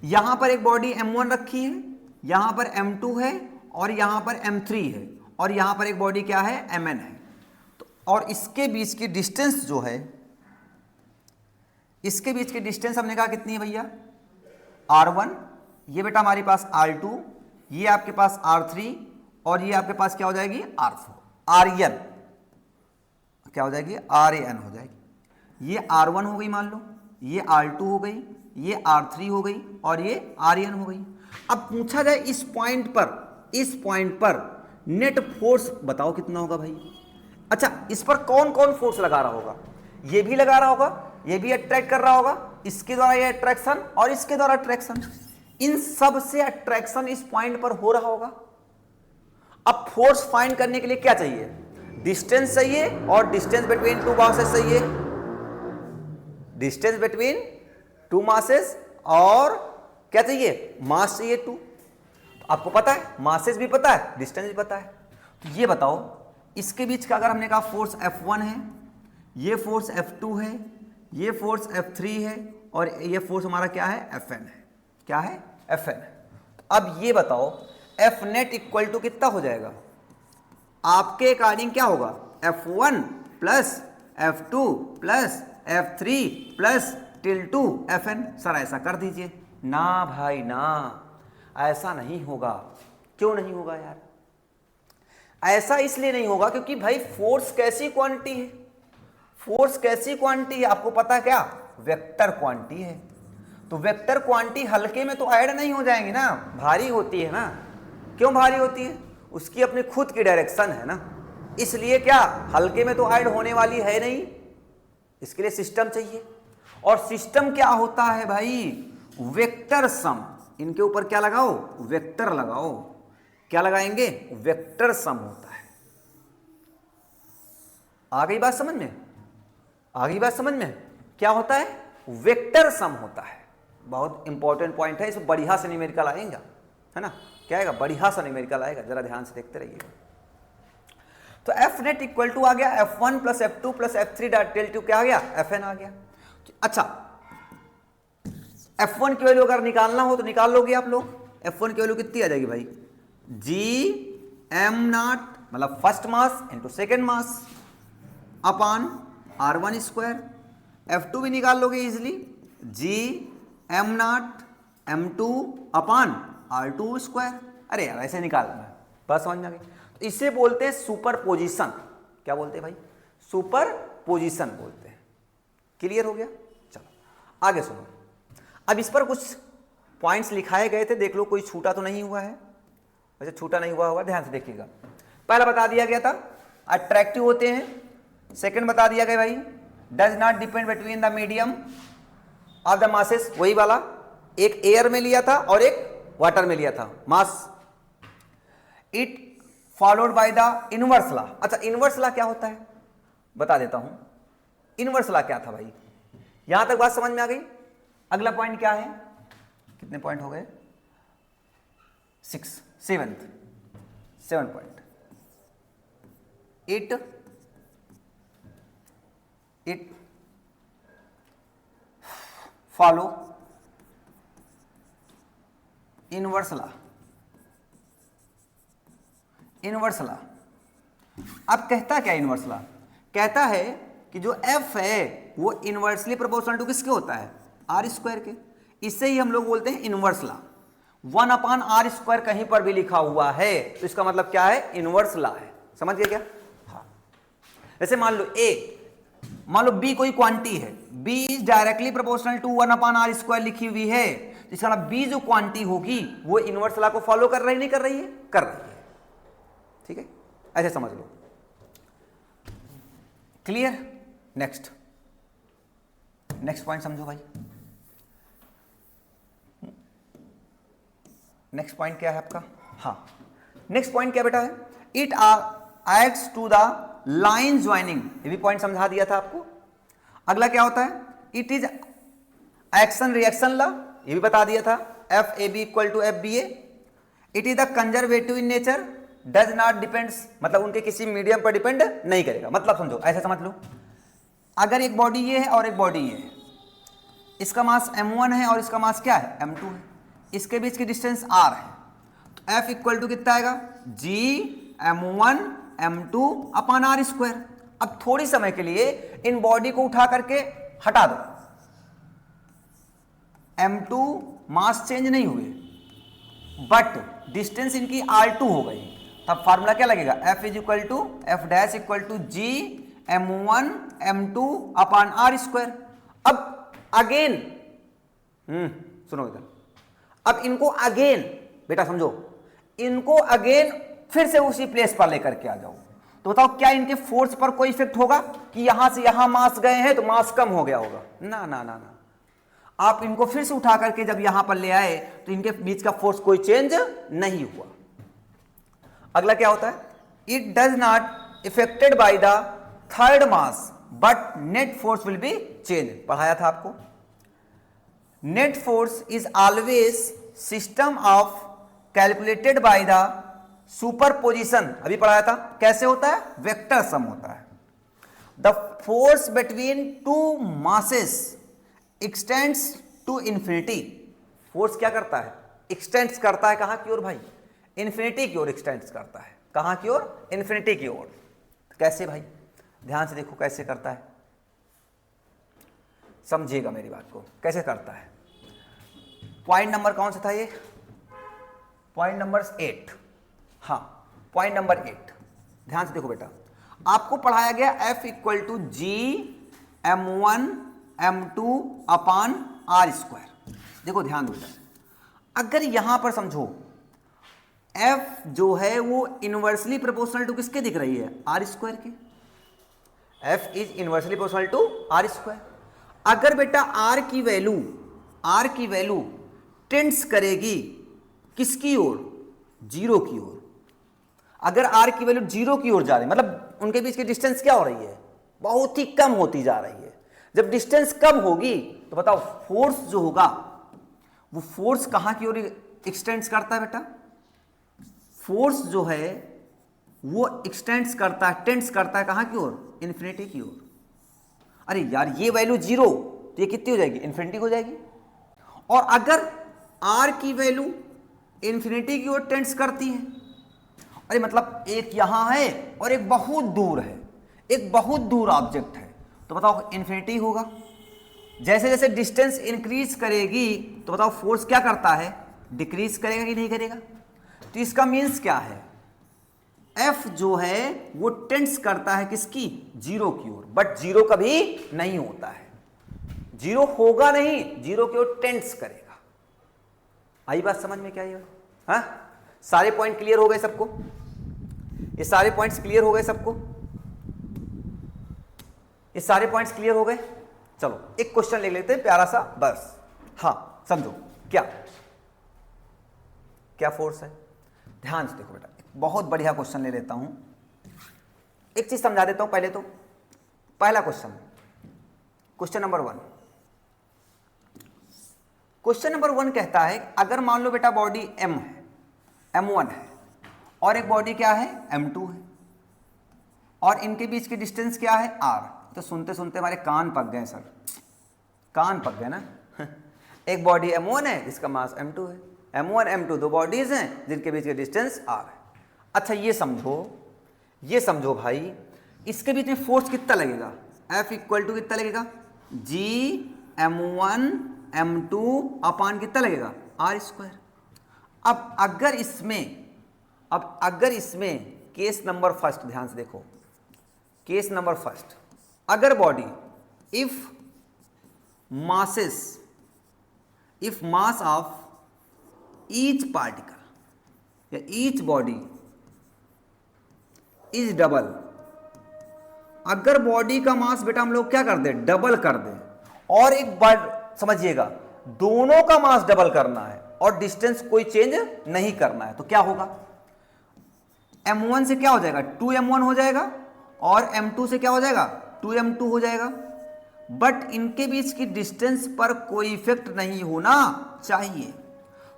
यहां पर एक बॉडी m1 रखी है, यहां पर m2 है, और यहां पर m3 है, और यहां पर एक बॉडी क्या है, mn है। तो और इसके बीच की डिस्टेंस जो है, इसके बीच की डिस्टेंस हमने कहा कितनी है भैया, R1, ये बेटा हमारे पास R2, ये आपके पास R3, और ये आपके पास क्या हो जाएगी, R4, RN, क्या हो जाएगी, RAN हो जाएगी। ये R1 हो गई मान लो, ये R2 हो गई, ये R3 हो गई, और ये RN हो गई। अब पूछा जाए इस पॉइंट पर, इस पॉइंट पर नेट फोर्स बताओ कितना होगा भाई। अच्छा, इस पर कौन कौन फोर्स लगा रहा होगा? ये भी लगा रहा होगा, ये भी अट्रैक्ट कर रहा होगा, इसके द्वारा ये अट्रैक्शन और इसके द्वारा अट्रैक्शन, इन सब से अट्रैक्शन इस पॉइंट पर हो रहा होगा। अब फोर्स फाइंड करने के लिए क्या चाहिए, डिस्टेंस चाहिए, और डिस्टेंस बिटवीन टू मासेस चाहिए, डिस्टेंस बिटवीन टू मासेस, और क्या चाहिए, मास चाहिए 2। आपको पता है, मासेस भी पता है, डिस्टेंस भी पता है। तो ये बताओ, इसके बीच का अगर हमने कहा फोर्स F1 है, ये फोर्स F2 है, ये फोर्स F3 है, और ये फोर्स हमारा क्या है, Fn है। क्या है, Fn है। अब ये बताओ F नेट इक्वल टू कितना हो जाएगा आपके अकॉर्डिंग? क्या होगा, F1 plus F2 plus F3 plus till two Fn। Sir ऐसा कर दीजिए ना भाई ना, ऐसा नहीं होगा। क्यों नहीं होगा यार? ऐसा इसलिए नहीं होगा क्योंकि भाई फोर्स कैसी क्वांटिटी है, फोर्स कैसी क्वांटिटी है आपको पता है क्या, वेक्टर क्वांटिटी है। तो वेक्टर क्वांटिटी हल्के में तो ऐड नहीं हो जाएंगी ना, भारी होती है ना। क्यों भारी होती है? उसकी अपनी खुद की डायरेक्शन है ना, इसलिए क्या हल्के में तो ऐड होने वाली है नहीं, इसके लिए सिस्टम चाहिए। और सिस्टम क्या होता है भाई, वेक्टर सम। इनके ऊपर क्या लगाओ, वेक्टर लगाओ। क्या लगाएंगे, वेक्टर सम होता है। आ गई बात समझ में? आ गई बात समझ में? क्या होता है, वेक्टर सम होता है। बहुत इंपॉर्टेंट पॉइंट है, इसमें बढ़िया से न्यूमेरिकल आएगा, है ना। क्या आएगा, बढ़िया सा न्यूमेरिकल आएगा, जरा ध्यान से देखते रहिए। तो एफ नेट इक्वल टू आ गया F1 plus F2 plus F3 till two क्या आ गया, Fn आ गया। अच्छा, F1 की वैल्यू अगर निकालना हो तो निकाल लोगे आप लोग। F1 की वैल्यू कितनी आ जाएगी भाई, Gm0 मतलब first mass into second mass upon R1 square. F2 भी निकाल लोगे इजिली, Gm0 M2 अपान R2 स्क्वायर। अरे यार ऐसे निकालना है, बस समझ में आ गई। तो इसे बोलते हैं सुपर पोजिशन। क्या बोलते हैं भाई, सुपर पोजिशन बोलते हैं। क्लियर हो गया? चलो आगे सुनो। अब इस पर कुछ पॉइंट्स लिखाए गए थे, देख लो कोई छूटा तो नहीं हुआ है। वैसे छूटा नहीं हुआ होगा, ध्यान से देखिएगा। पहला बता दिया गया था अट्रैक्टिव होते हैं। सेकंड बता दिया गया भाई does not depend between the medium of the masses, वही वाला, एक एयर में लिया था और एक वाटर में लिया था mass. It followed by the inverse law. अच्छा इनवर्स लॉ क्या होता है बता देता हूं। इनवर्स लॉ क्या था भाई, यहां तक बात समझ में आ गई। अगला पॉइंट क्या है, कितने पॉइंट हो गए, 7 point. It follow inverse law. Inverse law अब कहता क्या इनवर्स लॉ, कहता है कि जो f है वो इनवर्सली प्रोपोर्शनल टू किसके होता है, आर स्क्वायर के। इससे ही हम लोग बोलते हैं इनवर्स लॉ। 1/r² कहीं पर भी लिखा हुआ है तो इसका मतलब क्या है, इनवर्स लॉ है। समझ गए क्या? हाँ। जैसे मान लो b कोई क्वांटिटी है, b is directly proportional to 1/r² लिखी हुई है, तो इसका मतलब b जो क्वांटिटी होगी वो इनवर्स लॉ को फॉलो कर रही नहीं कर रही है, कर रही है। ठीक है, ऐसे समझ लो। क्लियर? नेक्स्ट पॉइंट समझो भाई। नेक्स्ट पॉइंट क्या है आपका, हाँ नेक्स्ट पॉइंट क्या बेटा है, it acts to the line joining, ये भी पॉइंट समझा दिया था आपको। अगला क्या होता है, it is action reaction law, ये भी बता दिया था, FAB = FBA। It is the conservative in nature, does not depends, मतलब उनके किसी मीडियम पर डिपेंड नहीं करेगा। मतलब समझो, ऐसे समझ लो, अगर एक बॉडी ये है और एक बॉडी ये है, इसका मास m1 है और इसका मास क्या है, m2 है, इसके बीच की डिस्टेंस r है, तो F = कितना आएगा, G(m1 m2/r²। अब थोड़ी समय के लिए इन बॉडी को उठा करके हटा दो, m2 मास चेंज नहीं हुए बट डिस्टेंस इनकी r2 हो गई, तब फार्मूला क्या लगेगा, F = G(m1 m2/r²। अब अगेन सुनो इधर, अब इनको अगेन बेटा समझो, इनको अगेन फिर से उसी प्लेस पर लेकर के आ जाओ, तो बताओ क्या इनके फोर्स पर कोई इफेक्ट होगा कि यहां से यहां मास गए हैं तो मास कम हो गया होगा, ना ना ना ना। आप इनको फिर से उठा करके जब यहां पर ले आए तो इनके बीच का फोर्स कोई चेंज नहीं हुआ। अगला क्या होता है, it does not affected by the third mass but net force will be change, पढ़ाया था आपको। Net force is always system of calculated by the superposition, अभी पढ़ाया था, कैसे होता है, वेक्टर सम होता है। The force between two masses extends to infinity. Force क्या करता है, एक्सटेंड्स करता है कहां की ओर भाई, इंफिनिटी की ओर एक्सटेंड्स करता है, कहां की ओर, इंफिनिटी की ओर। कैसे भाई, ध्यान से देखो कैसे करता है, समझिएगा मेरी बात को, कैसे करता है। पॉइंट नंबर कौन सा था ये, पॉइंट नंबर 8, हाँ पॉइंट नंबर 8, ध्यान से देखो बेटा, आपको पढ़ाया गया F = G(m1 m2/r²। देखो ध्यान दो बेटा, अगर यहां पर समझो F जो है वो इनवर्सली प्रोपोर्शनल टू किसके दिख रही है, r² के। F is inversely proportional to r²। अगर बेटा r की वैल्यू टेंड्स करेगी किसकी ओर, 0 की ओर, अगर r की वैल्यू 0 की ओर जा रही है, मतलब उनके बीच की डिस्टेंस क्या हो रही है, बहुत ही कम होती जा रही है। जब डिस्टेंस कम होगी तो बताओ फोर्स जो होगा वो फोर्स कहां की ओर एक्सटेंड्स करता है बेटा, फोर्स जो है वो एक्सटेंड्स करता है, टेंड्स करता है कहां की ओर, इन्फिनिटी की ओर। अरे यार ये वैल्यू 0 तो ये कितनी हो जाएगी, इन्फिनिटी हो जाएगी। और अगर r की वैल्यू इन्फिनिटी की ओर टेंड्स करती है, अरे मतलब एक यहां है और एक बहुत दूर है, एक बहुत दूर ऑब्जेक्ट है, तो बताओ इन्फिनिटी होगा। जैसे जैसे डिस्टेंस इंक्रीज करेगी तो बताओ फोर्स क्या करता है, डिक्रीज करेगा कि नहीं करेगा। तो इसका मीन्स क्या है, F जो है वो टेंड्स करता है किसकी, 0 की ओर, बट 0 कभी नहीं होता है, 0 होगा नहीं, 0 की ओर टेंड्स करेगा। आई बात समझ में क्या ये, हाँ सारे पॉइंट क्लियर हो गए सबको? ये सारे पॉइंट्स क्लियर हो गए सबको? ये सारे पॉइंट्स क्लियर हो गए? चलो एक क्वेश्चन ले लेते हैं प्यारा सा बस। हाँ समझो, क्या क्या फोर्स है? ध्यान से देखो बेटा, बहुत बढ़िया क्वेश्चन ले लेता हूं। एक चीज समझा देता हूं पहले तो। पहला question, question number 1। Question number 1 कहता है अगर मान लो बेटा बॉडी m है, m1 है, और एक बॉडी क्या है, m2 है, और इनके बीच की डिस्टेंस क्या है, r। तो सुनते सुनते हमारे कान पक गए सर, कान पक गए ना। एक बॉडी m1 है जिसका मास m2 है, m1 m2 दो बॉडीज हैं जिनके बीच की डिस्टेंस r है। अच्छा ये समझो भाई, इसके बीच में फोर्स कितना लगेगा, F इक्वल टू कितना लगेगा, G m1 m2 अपान कितना लगेगा, r²। अब अगर इसमें केस नंबर फर्स्ट, ध्यान से देखो, केस नंबर फर्स्ट, अगर body if mass of each particle या ईच बॉडी इज डबल, अगर बॉडी का मास बेटा हम लोग क्या कर दे, डबल कर दे, और एक बार समझिएगा दोनों का मास डबल करना है और डिस्टेंस कोई चेंज नहीं करना है, तो क्या होगा, m1 से क्या हो जाएगा, 2m1 हो जाएगा, और m2 से क्या हो जाएगा, 2m2 हो जाएगा। बट इनके बीच की डिस्टेंस पर कोई इफेक्ट नहीं होना चाहिए।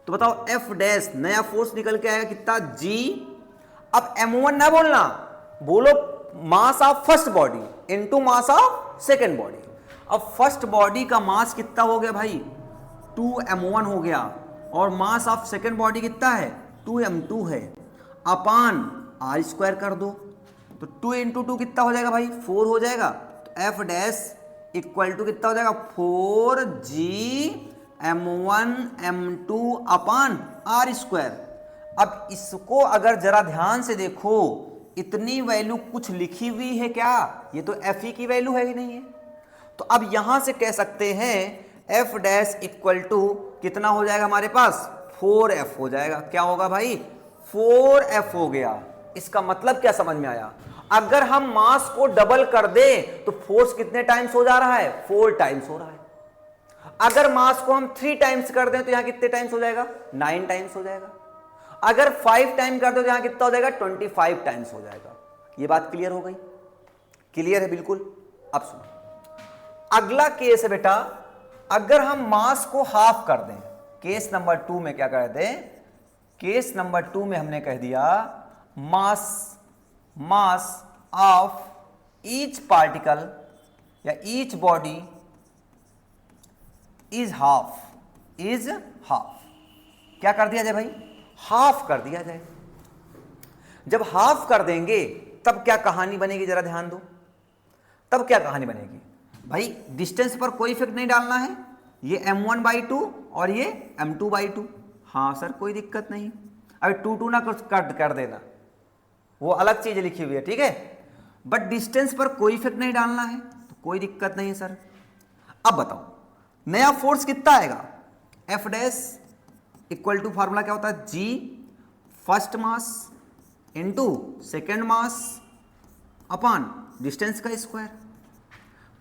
तो बताओ F डैश नया फोर्स निकल के आएगा कितना, G। अब m1 ना बोलना, बोलो mass of first body into mass of second body. अब फर्स्ट बॉडी का मास कितना हो गया भाई, 2m1 हो गया, और मास ऑफ सेकेंड बॉडी कितना है, 2m2 है, अपान r² कर दो, तो 2 इंटू 2 कितना हो जाएगा भाई, 4 हो जाएगा। तो F डैश इक्वल टू कितना हो जाएगा, 4g m1 m2 अपान r²। अब इसको अगर जरा ध्यान से देखो, इतनी वैल्यू कुछ लिखी हुई है क्या, ये तो Fe की वैल्यू है ही नहीं है। तो अब यहां से कह सकते हैं F डैश इक्वल टू कितना हो जाएगा हमारे पास, 4F हो जाएगा। क्या होगा भाई, 4F हो गया। इसका मतलब क्या समझ में आया, अगर हम मास को डबल कर दें तो फोर्स कितने टाइम्स हो जा रहा है, 4 टाइम्स हो रहा है। अगर मास को हम 3 टाइम्स कर दें तो यहां कितने टाइम्स हो जाएगा, 9 टाइम्स हो जाएगा। अगर 5 टाइम कर दो तो यहां कितना हो जाएगा, 25 टाइम्स हो जाएगा। ये बात क्लियर हो गई, क्लियर है बिल्कुल। अब सुनो अगला केस है बेटा, अगर हम मास को हाफ कर दें, केस नंबर 2 में क्या कर दें, केस नंबर 2 में हमने कह दिया मास ऑफ ईच पार्टिकल या ईच बॉडी इज हाफ, क्या कर दिया जाए भाई, हाफ कर दिया जाए। जब हाफ कर देंगे तब क्या कहानी बनेगी, जरा ध्यान दो। तब क्या कहानी बनेगी भाई, डिस्टेंस पर कोई इफेक्ट नहीं डालना है, ये m1/2 और ये m2/2। हाँ सर कोई दिक्कत नहीं, अभी 2 ना कट कर देना, वो अलग चीज लिखी हुई है, ठीक है। बट डिस्टेंस पर कोई इफेक्ट नहीं डालना है तो कोई दिक्कत नहीं है सर। अब बताओ नया फोर्स कितना आएगा, F dash equal to formula क्या होता है, G first mass into second mass upon distance का स्क्वायर।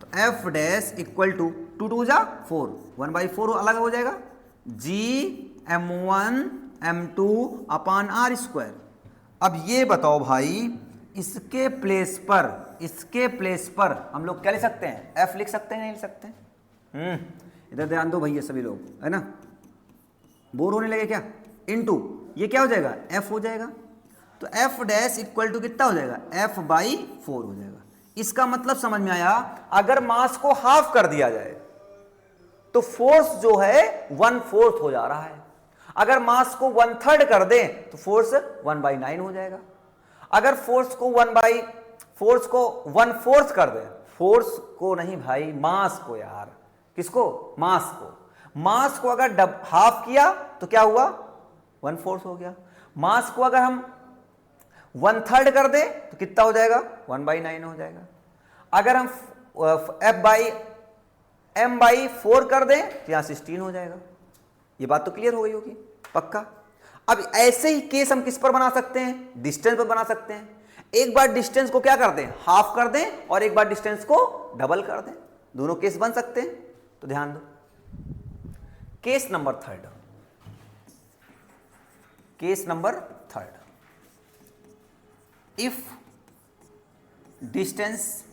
तो F डैश इक्वल टू 2 2 जा 4, 1/4 अलग हो जाएगा, G m1 m2 अपान r²। अब ये बताओ भाई, इसके प्लेस पर हम लोग क्या लिख सकते हैं, F लिख सकते हैं, नहीं लिख सकते? इधर ध्यान दो भैया सभी लोग, है ना, बोर होने लगे क्या, इनटू ये क्या हो जाएगा, F हो जाएगा। तो F डैश इक्वल टू कितना हो जाएगा, F/4 हो जाएगा। इसका मतलब समझ में आया, अगर मास को हाफ कर दिया जाए तो फोर्स जो है 1/4 हो जा रहा है। अगर मास को 1/3 कर दें तो फोर्स 1/9 हो जाएगा। अगर फोर्स को 1/4 कर दें, फोर्स को नहीं भाई, मास को यार, किसको, मास को अगर हाफ किया तो क्या हुआ, 1/4 हो गया। मास को अगर हम 1/3 कर दें तो कितना हो जाएगा, 1/9 हो जाएगा। अगर हम m/4 कर दें तो यहां 16 हो जाएगा। ये बात तो क्लियर हो गई होगी पक्का। अब ऐसे ही केस हम किस पर बना सकते हैं, डिस्टेंस पर बना सकते हैं। एक बार डिस्टेंस को क्या कर दें, हाफ कर दें, और एक बार डिस्टेंस को डबल कर दें, दोनों केस बन सकते हैं। तो ध्यान दो, case number third, case number third, if distance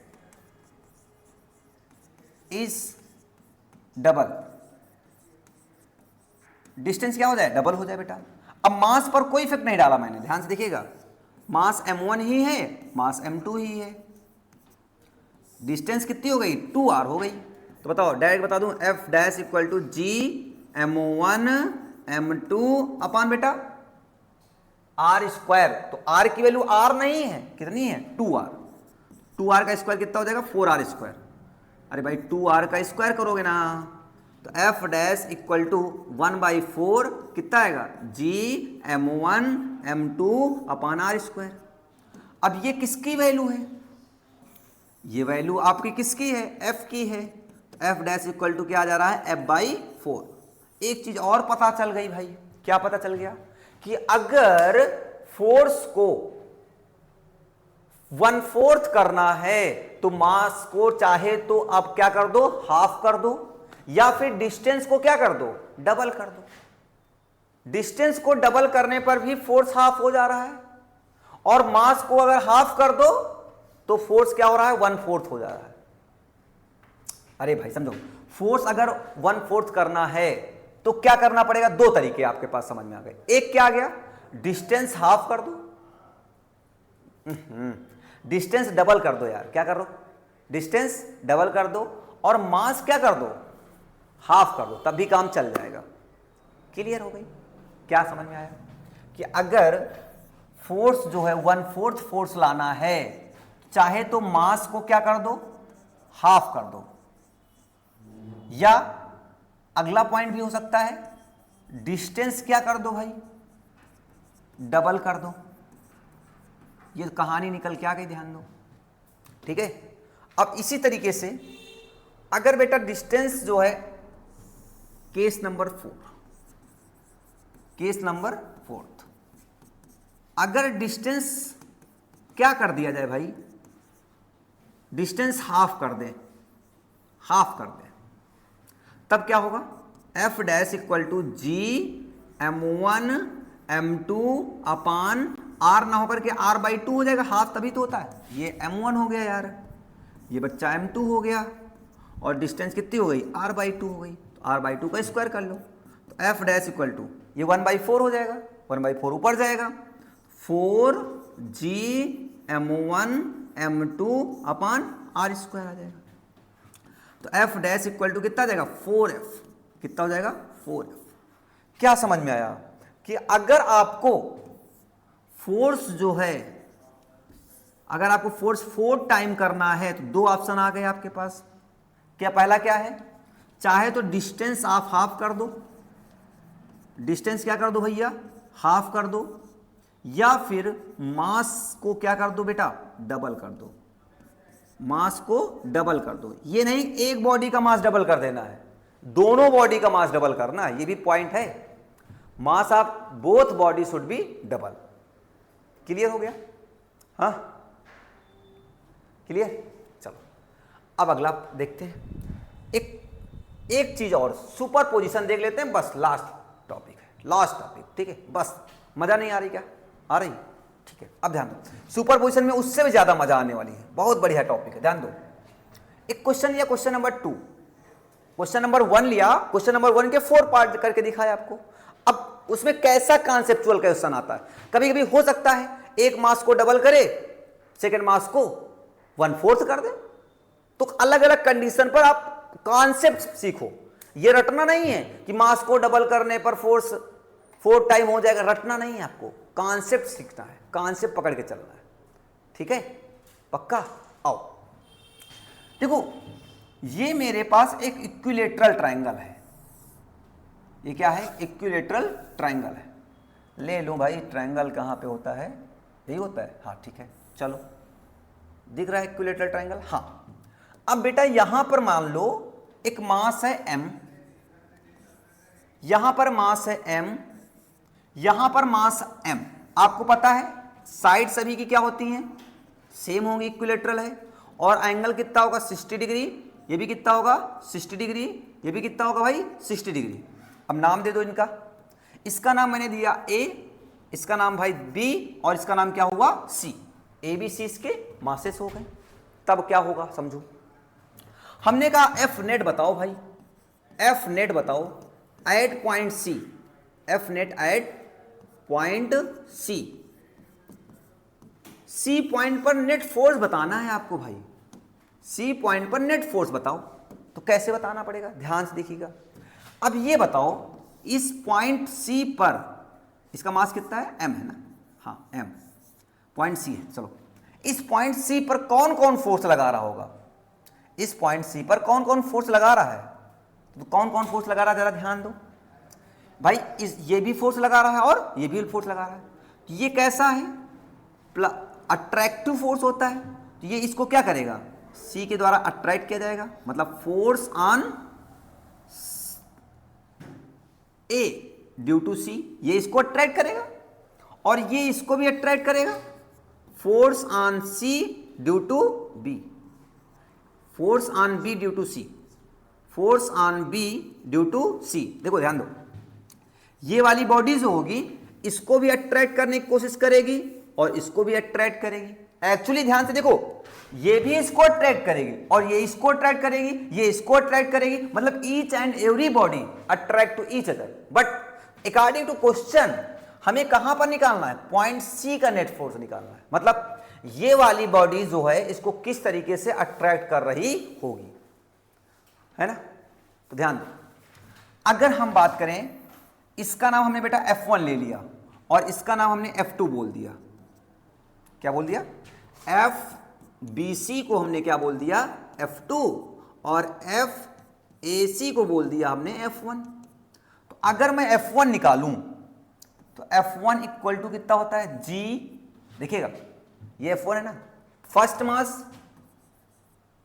is double, distance क्या हो जाए, डबल हो जाए बेटा। अब मास पर कोई इफेक्ट नहीं डाला मैंने, ध्यान से देखिएगा, मास m1 ही है, मास m2 ही है, डिस्टेंस कितनी हो गई, 2r हो गई। तो बताओ, डायरेक्ट बता दूं, f dash equal to g m1 m2 upon बेटा r स्क्वायर। तो r की वैल्यू r नहीं है, कितनी है, 2r, 2r का स्क्वायर कितना हो जाएगा, 4r स्क्वायर। अरे भाई 2r का स्क्वायर करोगे ना, तो f डैश इक्वल टू 1/4 कितना आएगा, g m1 m2 upon r square. अब ये किसकी वैल्यू है, ये वैल्यू आपकी किसकी है, f की है। तो f डैश इक्वल टू क्या आ जा रहा है, f/4। एक चीज और पता चल गई भाई, क्या पता चल गया, कि अगर फोर्स को 1/4 करना है तो मास को चाहे तो आप क्या कर दो, हाफ कर दो, या फिर डिस्टेंस को क्या कर दो, डबल कर दो। डिस्टेंस को डबल करने पर भी फोर्स हाफ हो जा रहा है, और मास को अगर हाफ कर दो तो फोर्स क्या हो रहा है, 1/4 हो जा रहा है। अरे भाई समझो, फोर्स अगर 1/4 करना है तो क्या करना पड़ेगा, दो तरीके आपके पास समझ में आ गए। एक क्या आ गया, डिस्टेंस हाफ कर दो, डिस्टेंस डबल कर दो यार, क्या कर दो, डिस्टेंस डबल कर दो, और मास क्या कर दो, हाफ कर दो, तब भी काम चल जाएगा। क्लियर हो गई, क्या समझ में आया, कि अगर फोर्स जो है 1/4 फोर्स लाना है, चाहे तो मास को क्या कर दो, हाफ कर दो, या अगला पॉइंट भी हो सकता है, डिस्टेंस क्या कर दो भाई, डबल कर दो। ये कहानी निकल के आ गई, ध्यान दो, ठीक है। अब इसी तरीके से अगर बेटा डिस्टेंस जो है, केस नंबर 4, केस नंबर 4, अगर डिस्टेंस क्या कर दिया जाए भाई, डिस्टेंस हाफ कर दे, हाफ कर दे, तब क्या होगा, f dash equal to g m1 m2 upon r ना होकर के r/2 हो जाएगा, हाफ तभी तो होता है। ये m1 हो गया यार, ये बच्चा m2 हो गया, और डिस्टेंस कितनी हो गई, r/2 हो गई, तो r/2 का स्क्वायर कर लो। तो f डैश इक्वल टू ये 1/4 हो जाएगा, 1/4 ऊपर जाएगा, 4g m1 m2 upon r square आ जाएगा। तो f डैश इक्वल टू कितना आ जाएगा, 4f, कितना हो जाएगा, 4f। क्या समझ में आया, कि अगर आपको फोर्स जो है, अगर आपको फोर्स 4 टाइम करना है तो दो ऑप्शन आ गए आपके पास। क्या पहला क्या है, चाहे तो डिस्टेंस आप हाफ कर दो, डिस्टेंस क्या कर दो भैया, हाफ कर दो, या फिर मास को क्या कर दो बेटा, डबल कर दो, मास को डबल कर दो। ये नहीं एक बॉडी का मास डबल कर देना है, दोनों बॉडी का मास डबल करना है, ये भी पॉइंट है। Mass of both body should be double. Clear हो गया, हाँ क्लियर। चलो अब अगला देखते हैं, एक चीज और, सुपर पोजिशन देख लेते हैं, बस लास्ट टॉपिक है, लास्ट टॉपिक, ठीक है। बस मजा नहीं आ रही क्या, आ रही, ठीक है। अब ध्यान दो, सुपर पोजिशन में उससे भी ज्यादा मजा आने वाली है, बहुत बढ़िया टॉपिक है, ध्यान दो। एक क्वेश्चन लिया, क्वेश्चन नंबर 2, क्वेश्चन नंबर 1 लिया, क्वेश्चन नंबर 1 के 4 पार्ट करके दिखाया आपको। अब उसमें कैसा कॉन्सेप्चुअल क्वेश्चन आता है, कभी कभी हो सकता है एक मास को डबल करे, सेकेंड मास को 1/4 कर दे, तो अलग अलग कंडीशन पर आप कॉन्सेप्ट सीखो। ये रटना नहीं है कि मास को डबल करने पर फोर्स 4 टाइम हो जाएगा, रटना नहीं है, आपको कॉन्सेप्ट सीखना है, कॉन्सेप्ट पकड़ के चलना है, ठीक है, पक्का। आओ देखो, ये मेरे पास एक इक्विलेटरल ट्रायंगल है, ये क्या है, इक्विलेटरल ट्रायंगल है। ले लो भाई, ट्रायंगल कहाँ पे होता है, यही होता है, हाँ ठीक है। चलो दिख रहा है इक्विलेटरल ट्रायंगल, हाँ। अब बेटा यहां पर मान लो एक मास है m, यहां पर मास है m, यहां पर मास m, आपको पता है साइड सभी की क्या होती हैं, सेम होंगी, इक्विलेटरल है, और एंगल कितना होगा 60 डिग्री, ये भी कितना होगा 60 डिग्री, ये भी कितना होगा भाई 60 डिग्री। अब नाम दे दो इनका, इसका नाम मैंने दिया A, इसका नाम भाई B, और इसका नाम क्या हुआ C। A B C इसके मासेस हो गए। तब क्या होगा समझो, हमने कहा F नेट बताओ भाई, F नेट बताओ at point C, F net at point C, C point पर नेट फोर्स बताना है आपको भाई, C पॉइंट पर नेट फोर्स बताओ। तो कैसे बताना पड़ेगा, ध्यान से देखिएगा। अब ये बताओ इस पॉइंट C पर इसका मास कितना है m है ना, हाँ m पॉइंट C है। चलो इस पॉइंट C पर कौन कौन फोर्स लगा रहा होगा, इस पॉइंट C पर कौन कौन फोर्स लगा रहा है, तो कौन कौन फोर्स लगा रहा है जरा ध्यान दो भाई। ये भी फोर्स लगा रहा है और ये भी फोर्स लगा रहा है। तो ये कैसा है, अट्रैक्टिव फोर्स होता है। तो ये इसको क्या करेगा, C के द्वारा अट्रैक्ट किया जाएगा, मतलब force on A due to C, ये इसको अट्रैक्ट करेगा और ये इसको भी अट्रैक्ट करेगा, force on C due to B, force on B due to C, force on B due to C। देखो ध्यान दो, ये वाली बॉडी जो होगी इसको भी अट्रैक्ट करने की कोशिश करेगी और इसको भी अट्रैक्ट करेगी। एक्चुअली ध्यान से देखो, ये भी इसको अट्रैक्ट करेगी और ये इसको अट्रैक्ट करेगी, ये इसको अट्रैक्ट करेगी, मतलब each and every body attract to each other. But according to question हमें कहां पर निकालना है, पॉइंट सी का नेट फोर्स निकालना है, मतलब ये वाली बॉडी जो है इसको किस तरीके से अट्रैक्ट कर रही होगी, है ना। तो ध्यान दो, अगर हम बात करें, इसका नाम हमने बेटा F1 ले लिया और इसका नाम हमने F2 बोल दिया। क्या बोल दिया, FBC को हमने क्या बोल दिया F2 और FAC को बोल दिया हमने F1। तो अगर मैं F1 निकालूं तो F1 इक्वल टू कितना होता है G, देखिएगा ये F1 है ना, first mass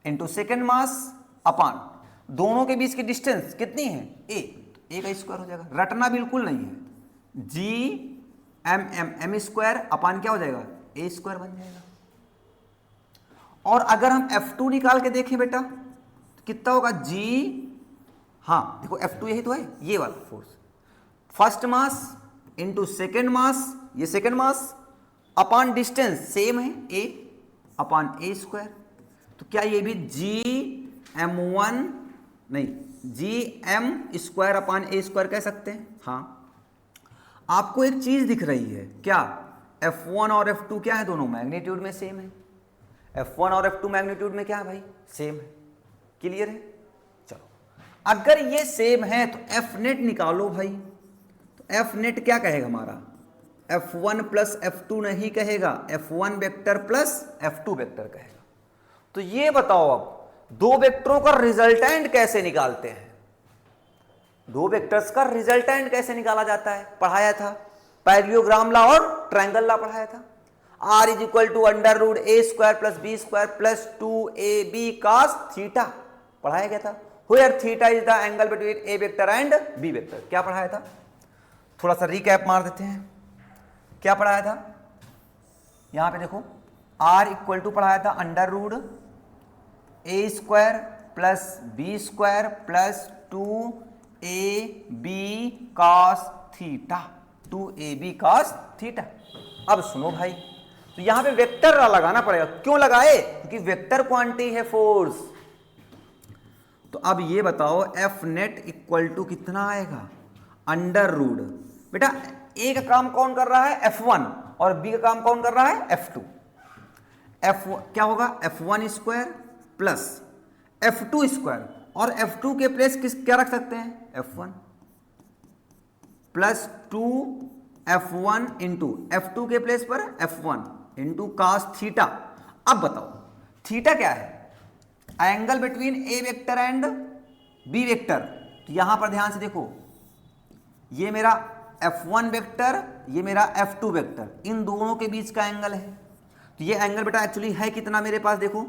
into second mass upon दोनों के बीच की डिस्टेंस कितनी है A का स्क्वायर हो जाएगा, रटना बिल्कुल नहीं है, G M स्क्वायर अपान क्या हो जाएगा A स्क्वायर बन जाएगा। और अगर हम F2 निकाल के देखें बेटा तो कितना होगा G, हाँ देखो F2 यही तो है, ये वाला force, first mass into second मास, ये second mass upon distance same है A अपान A स्क्वायर। तो क्या ये भी GM1 नहीं GM square upon A square कह सकते हैं। हाँ, आपको एक चीज दिख रही है क्या, F1 और F2 क्या है, दोनों मैग्नीट्यूड में सेम है, F1 और F2 मैग्नीट्यूड में क्या है भाई सेम है। क्लियर है। चलो अगर ये सेम है तो F नेट निकालो भाई। तो F नेट क्या कहेगा हमारा, F1 प्लस F2 नहीं कहेगा, F1 vector plus F2 vector कहेगा। तो ये बताओ अब दो वेक्टरों का रिजल्टेंट कैसे निकालते हैं, दो वेक्टर्स का रिजल्टेंट कैसे निकाला जाता है, पढ़ाया था, पैरेललोग्राम लॉ और ट्रायंगल लॉ पढ़ाया था। R is equal to under root A square plus B square plus 2AB cos theta पढ़ाया गया था। Where theta is the angle between A vector and B vector. क्या पढ़ाया था, थोड़ा सा रिकैप मार देते हैं। क्या पढ़ाया था, यहां पे देखो R इक्वल टू पढ़ाया था under root A square plus B square plus 2AB cos theta, 2AB cos theta. अब सुनो भाई, तो यहां पे वेक्टर लगाना पड़ेगा, क्यों लगाए, क्योंकि वेक्टर क्वांटिटी है फोर्स। तो अब ये बताओ F नेट इक्वल टू कितना आएगा, अंडर रूट, बेटा A का काम कौन कर रहा है F1 और B का काम कौन कर रहा है F2। F क्या होगा F1 square plus F2 square, और F2 के प्लेस किस क्या रख सकते हैं F1 plus 2F1 into F2 के प्लेस पर F1 इंटू cos थीटा। अब बताओ थीटा क्या है, angle between A vector and B vector. तो यहां पर ध्यान से देखो, ये मेरा F1 वेक्टर, ये मेरा F2 वेक्टर, इन दोनों के बीच का एंगल है। तो ये एंगल बेटा एक्चुअली है कितना मेरे पास, देखो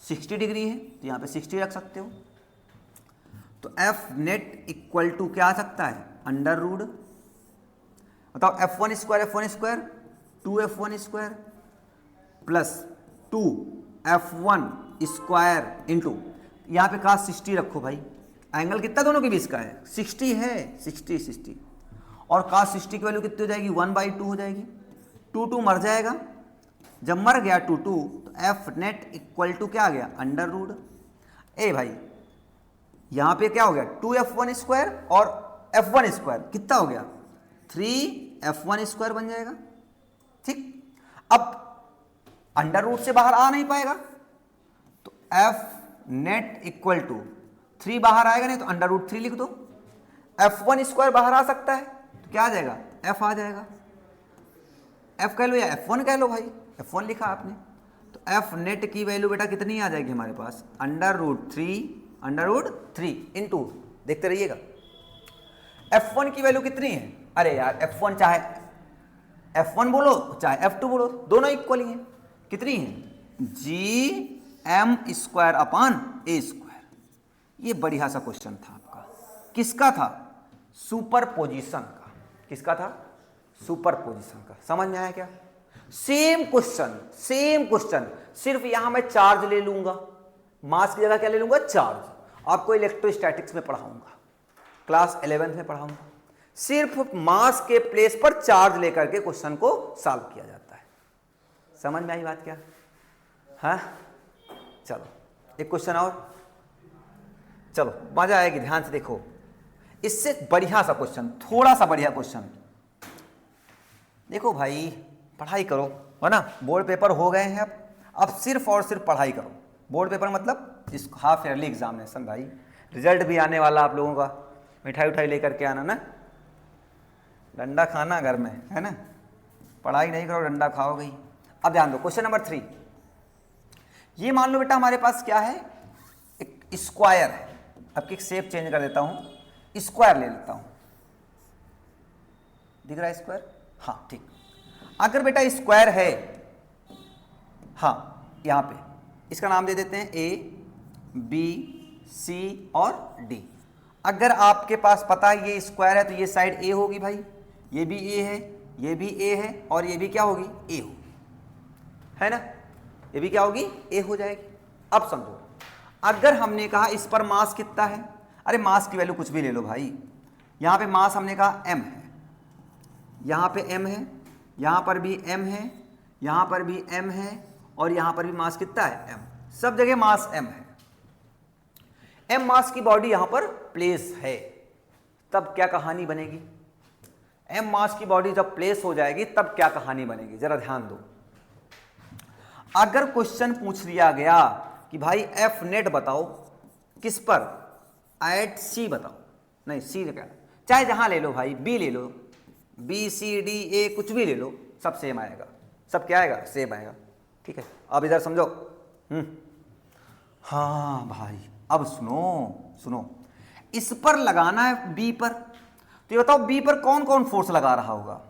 60 डिग्री है, तो यहां पे 60 रख सकते हो। तो F नेट इक्वल टू क्या आ सकता है अंडर रूट, बताओ F1 square 2F1 square plus 2F1 square into, यहाँ पे cos 60 रखो भाई, एंगल कितना दोनों के बीच का है 60 है, 60 और cos 60 की वैल्यू कितनी हो जाएगी 1/2 हो जाएगी, 2 मर जाएगा, जब मर गया 2 तो एफ नेट इक्वल टू क्या आ गया अंडर रूट ए भाई, यहाँ पे क्या हो गया 2F1 स्क्वायर और F1 स्क्वायर कितना हो गया 3F1 स्क्वायर बन जाएगा। ठीक, अब अंडर रूट से बाहर आ नहीं पाएगा तो एफ नेट इक्वल टू 3 बाहर आएगा नहीं तो अंडर रूट 3 लिख दो, F1 स्क्वायर बाहर आ सकता है तो क्या आ जाएगा F आ जाएगा, F कह लो या F1 कह लो भाई, F1 लिखा आपने, तो F नेट की वैल्यू बेटा कितनी आ जाएगी हमारे पास अंडर रूट 3 इंटू, देखते रहिएगा F1 की वैल्यू कितनी है, अरे यार F1 चाहे F1 बोलो चाहे F2 बोलो दोनों इक्वल ही हैं, कितनी है GM square upon A square. ये बढ़िया सा क्वेश्चन था आपका, किसका था सुपरपोजिशन का, किसका था सुपरपोजिशन का, समझ में आया क्या। सेम क्वेश्चन सिर्फ यहां मैं चार्ज ले लूंगा, मास की जगह क्या ले लूंगा चार्ज, आपको इलेक्ट्रोस्टैटिक्स में पढ़ाऊंगा, क्लास 11th में पढ़ाऊंगा, सिर्फ मास के प्लेस पर चार्ज लेकर के क्वेश्चन को सॉल्व किया जाता है, समझ में आई बात क्या। हाँ चलो एक क्वेश्चन और, चलो मजा आएगी, ध्यान से देखो, इससे बढ़िया सा क्वेश्चन, थोड़ा सा बढ़िया क्वेश्चन देखो भाई, पढ़ाई करो है ना, बोर्ड पेपर हो गए हैं, अब सिर्फ और सिर्फ पढ़ाई करो, बोर्ड पेपर मतलब इस हाफ ईयरली एग्जामिनेशन भाई, रिजल्ट भी आने वाला आप लोगों का, मिठाई उठाई लेकर के आना ना, डंडा खाना घर में है ना, पढ़ाई नहीं करो डंडा खाओगे ही। अब ध्यान दो क्वेश्चन नंबर 3, ये मान लो बेटा हमारे पास क्या है एक स्क्वायर है, अब की शेप चेंज कर देता हूं, स्क्वायर ले लेता हूं, दिख रहा है स्क्वायर, हाँ ठीक, अगर बेटा स्क्वायर है, हाँ यहां पे इसका नाम दे देते हैं A B C और D, अगर आपके पास पता है ये स्क्वायर है तो ये साइड A होगी भाई, ये भी A है, ये भी A है और ये भी क्या होगी A होगी, है ना, ये भी क्या होगी A हो जाएगी। अब समझो अगर हमने कहा इस पर मास कितना है, अरे मास की वैल्यू कुछ भी ले लो भाई, यहां पे मास हमने कहा M है, यहां पे M है, यहां पर भी M है, यहां पर भी M है और यहां पर भी मास कितना है M, सब जगह मास M है, M मास की बॉडी यहां पर प्लेस है, तब क्या कहानी बनेगी, M मास की बॉडी जब प्लेस हो जाएगी तब क्या कहानी बनेगी, जरा ध्यान दो। अगर क्वेश्चन पूछ लिया गया कि भाई F नेट बताओ किस पर, एट C बताओ, नहीं C क्या, चाहे जहां ले लो भाई, B ले लो, B C D A कुछ भी ले लो, सब सेम आएगा, सब क्या आएगा सेम आएगा, ठीक है। अब इधर समझो, हाँ भाई अब सुनो, इस पर लगाना है B पर, तो ये बताओ B पर कौन कौन फोर्स लगा रहा होगा,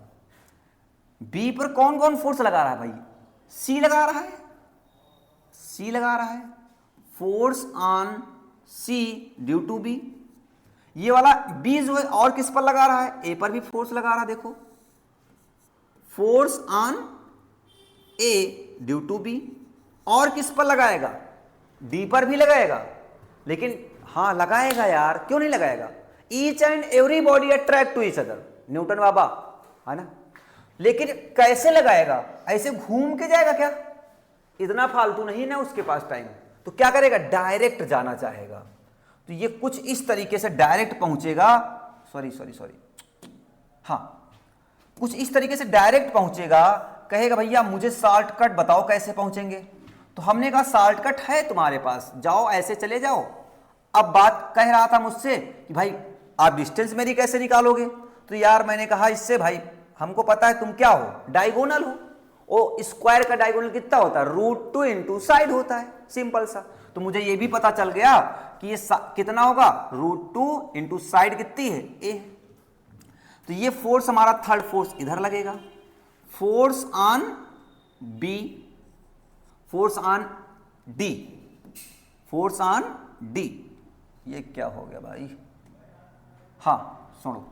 B पर कौन कौन फोर्स लगा रहा है भाई, C लगा रहा है, force on C due to B, ये वाला B जो है और किस पर लगा रहा है, A पर भी फोर्स लगा रहा है, देखो force on A due to B, और किस पर लगाएगा D पर भी लगाएगा, लेकिन हाँ लगाएगा यार, क्यों नहीं लगाएगा, each and every body attract to each other, Newton बाबा है ना, लेकिन कैसे लगाएगा, ऐसे घूम के जाएगा क्या, इतना फालतू नहीं ना उसके पास टाइम, तो क्या करेगा डायरेक्ट जाना चाहेगा, तो ये कुछ इस तरीके से डायरेक्ट पहुंचेगा, सॉरी हाँ कुछ इस तरीके से डायरेक्ट पहुंचेगा, कहेगा भैया मुझे शॉर्टकट बताओ कैसे पहुंचेंगे, तो हमने कहा शॉर्टकट है तुम्हारे पास, जाओ ऐसे चले जाओ। अब बात कह रहा था मुझसे कि भाई आप डिस्टेंस मेरी कैसे निकालोगे, तो यार मैंने कहा इससे भाई हमको पता है तुम क्या हो, डायगोनल हो, ओ स्क्वायर का डायगोनल कितना होता है √2 इंटू साइड होता है, सिंपल सा, तो मुझे ये भी पता चल गया कि ये कितना होगा √2 इंटू साइड कितनी है A, तो ये फोर्स हमारा थर्ड फोर्स इधर लगेगा, force on B, force on D, ये क्या हो गया भाई, हाँ सुनो,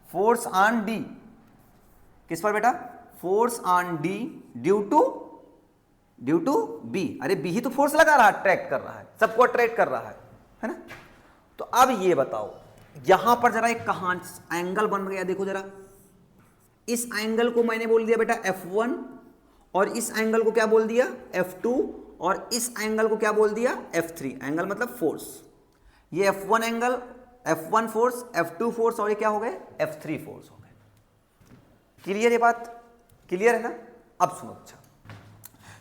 फोर्स ऑन D किस पर बेटा? Force on D due to B. अरे बी ही तो फोर्स लगा रहा है, अट्रैक्ट कर रहा है, सबको अट्रैक्ट कर रहा है ना? तो अब ये बताओ, यहां पर जरा एक कहां एंगल बन गया, देखो जरा। इस एंगल को मैंने बोल दिया बेटा F1, और इस एंगल को क्या बोल दिया? F2, और इस एंगल को क्या बोल दिया? F3। एंगल मतलब फोर्स। ये F1 angle, F1 force, F2 force, और ये क्या हो गए? F3 फोर्स हो गए। क्लियर? ये बात क्लियर है ना? अब सुनो, अच्छा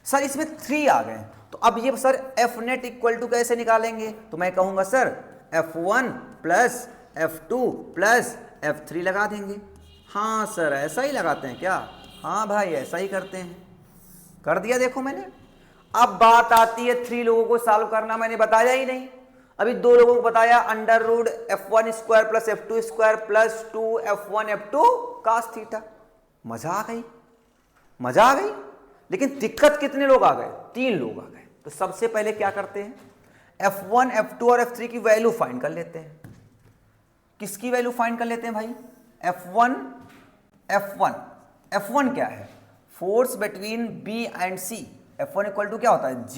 सर इसमें 3 आ गए, तो अब ये sir F net equal to कैसे निकालेंगे? तो मैं कहूंगा sir F1 plus F2 plus F3 लगा देंगे। हाँ सर ऐसा ही लगाते हैं क्या? हाँ भाई ऐसा ही करते हैं। कर दिया, देखो मैंने। अब बात आती है 3 लोगों को सॉल्व करना, मैंने बताया ही नहीं। अभी 2 लोगों को बताया, under root F1 square plus F2 square plus 2F1 F2 cos theta. मजा आ गई, मजा आ गई। लेकिन दिक्कत कितने लोग आ गए? 3 लोग आ गए। तो सबसे पहले क्या करते हैं? F1 F2 और F3 की वैल्यू फाइंड कर लेते हैं। किसकी वैल्यू फाइंड कर लेते हैं भाई? F1 क्या है? Force between B and C। F1 equal to क्या होता है? G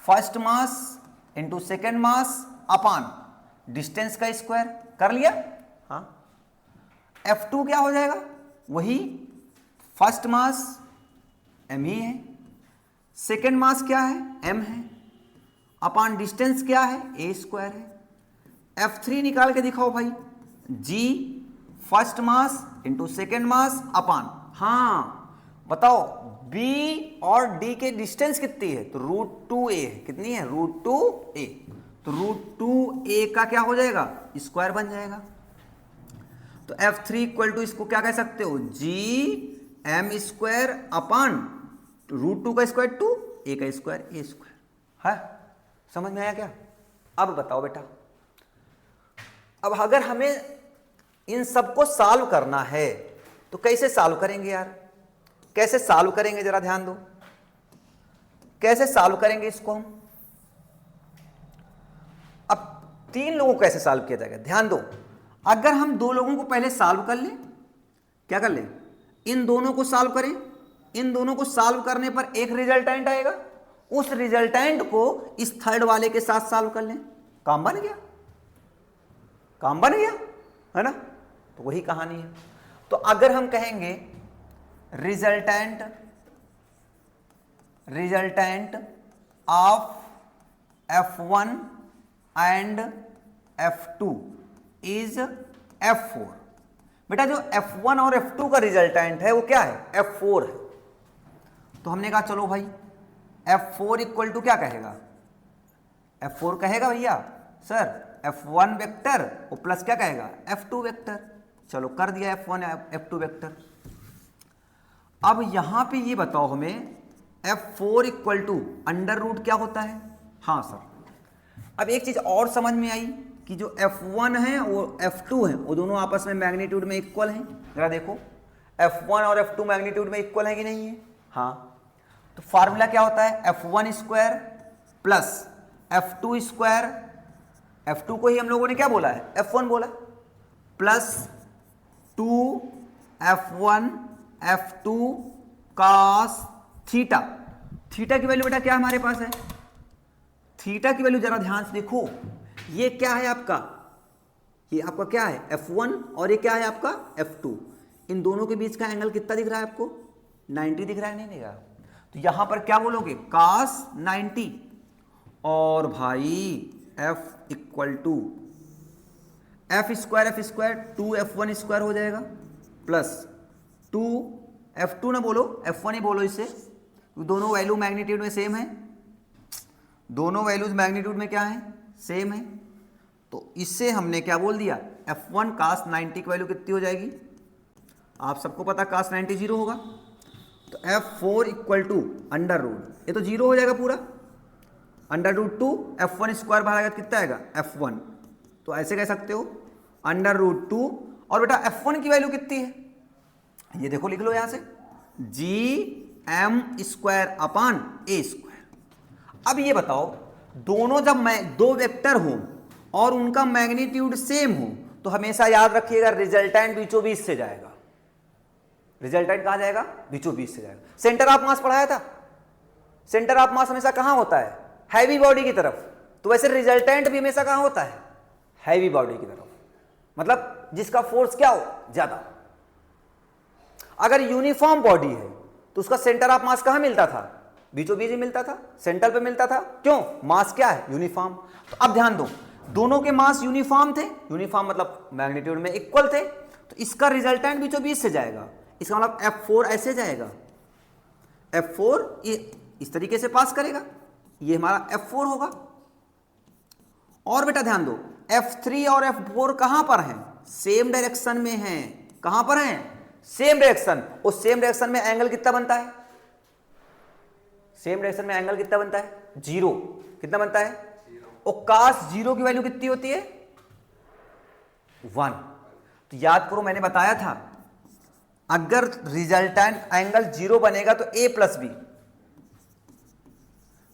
first mass into second mass upon distance का स्क्वायर। कर लिया? हाँ। F2 क्या हो जाएगा? वही फर्स्ट मास m ही है, सेकेंड मास क्या है? m है, अपान डिस्टेंस क्या है? a स्क्वायर है। F3 निकाल के दिखाओ भाई। g first mass into second mass upon, हाँ बताओ b और d के डिस्टेंस कितनी है? तो √2a है। कितनी है? √2a। तो √2a का क्या हो जाएगा? स्क्वायर बन जाएगा। तो F3 इक्वल टू इसको क्या कह सकते हो? g m स्क्वायर अपान √2 का स्क्वायर 2, a का स्क्वायर a स्क्वायर है। समझ में आया क्या? अब बताओ बेटा, अब अगर हमें इन सबको सॉल्व करना है तो कैसे सॉल्व करेंगे यार? कैसे सॉल्व करेंगे जरा ध्यान दो, कैसे सॉल्व करेंगे इसको हम? अब 3 लोगों को कैसे सॉल्व किया जाएगा? ध्यान दो, अगर हम 2 लोगों को पहले सॉल्व कर लें, क्या कर लें? इन दोनों को सॉल्व करें। इन दोनों को सॉल्व करने पर एक रिजल्टेंट आएगा, उस रिजल्टेंट को इस थर्ड वाले के साथ सॉल्व कर लें। काम बन गया, काम बन गया, है ना? तो वही कहानी है। तो अगर हम कहेंगे resultant of F1 and F2 is F4। बेटा जो F1 और F2 का रिजल्टेंट है वो क्या है? F4 है। तो हमने कहा चलो भाई F4 इक्वल टू क्या कहेगा? F4 कहेगा भैया सर F1 वेक्टर और प्लस क्या कहेगा? F2 vector. चलो कर दिया F1 F2 वेक्टर। अब यहां पे ये बताओ हमें F4 equal to under root क्या होता है? हाँ सर। अब एक चीज और समझ में आई कि जो F1 है वो F2 है, वो दोनों आपस में मैग्नीट्यूड में इक्वल हैं। जरा देखो F1 और F2 मैग्नीट्यूड में इक्वल है कि नहीं है? हाँ। तो फार्मूला क्या होता है? F1 square plus F2 square, F2 को ही हम लोगों ने क्या बोला है? F1 बोला, plus 2F1 F2 cos theta. Theta की वैल्यू बेटा क्या हमारे पास है? थीटा की वैल्यू जरा ध्यान से देखो, ये क्या है आपका? ये आपका क्या है? F1 और ये क्या है आपका? F2। इन दोनों के बीच का एंगल कितना दिख रहा है आपको? 90 दिख रहा है, नहीं दिख रहा? तो यहां पर क्या बोलोगे? cos 90। और भाई F equal to F square 2F1 square हो जाएगा, प्लस 2F2 ना बोलो, F1 ही बोलो इससे, दोनों वैल्यू मैग्नीट्यूड में सेम है। दोनों वैल्यूज मैग्नीट्यूड में क्या है? सेम है। तो इससे हमने क्या बोल दिया? F1 cos 90 की वैल्यू कितनी हो जाएगी? आप सबको पता cos 90 जीरो होगा। तो F4 equal to under root, ये तो जीरो हो जाएगा पूरा, अंडर रूट 2 F1 स्क्वायर बाहर आएगा कितना आएगा? F1। तो ऐसे कह सकते हो अंडर रूट 2। और बेटा F1 की वैल्यू कितनी है? ये देखो लिख लो यहां से, GM square upon A square. अब ये बताओ, दोनों जब मैं दो वेक्टर हो और उनका मैग्नीट्यूड सेम हो तो हमेशा याद रखिएगा रिजल्टेंट बीचों बीच से जाएगा। रिजल्टेंट कहां जाएगा, बीचों बीच से जाएगा। सेंटर ऑफ मास पढ़ाया था, सेंटर ऑफ मास हमेशा कहां होता है, हैवी बॉडी की तरफ, तो वैसे रिजल्टेंट भी हमेशा कहां होता है, हैवी बॉडी की तरफ, मतलब जिसका फोर्स क्या हो, ज्यादा। अगर यूनिफॉर्म बॉडी है तो उसका सेंटर ऑफ मास कहां मिलता था, बीचों बीच ही मिलता था, सेंटर पे मिलता था, क्यों, मास क्या है, यूनिफॉर्म। तो अब ध्यान दो, दोनों के मास यूनिफॉर्म थे, यूनिफॉर्म मतलब मैग्नीट्यूड में इक्वल थे, तो इसका रिजल्टेंट बीचों बीच से जाएगा, इसका मतलब F4 ऐसे जाएगा, F4 ये इस तरीके से पास करेगा, ये हमारा F4 होगा। और बेटा ध्यान दो, F3 और F4 कहां पर हैं, सेम डायरेक्शन में हैं, कहां पर हैं, सेम डायरेक्शन। उस सेम डायरेक्शन में एंगल कितना बनता है, सेम डायरेक्शन में एंगल कितना बनता है, 0। कितना बनता है, और cos 0 की वैल्यू कितनी होती है, 1। तो याद करो मैंने बताया था, अगर रिजल्टेंट एंगल 0 बनेगा तो a प्लस बी,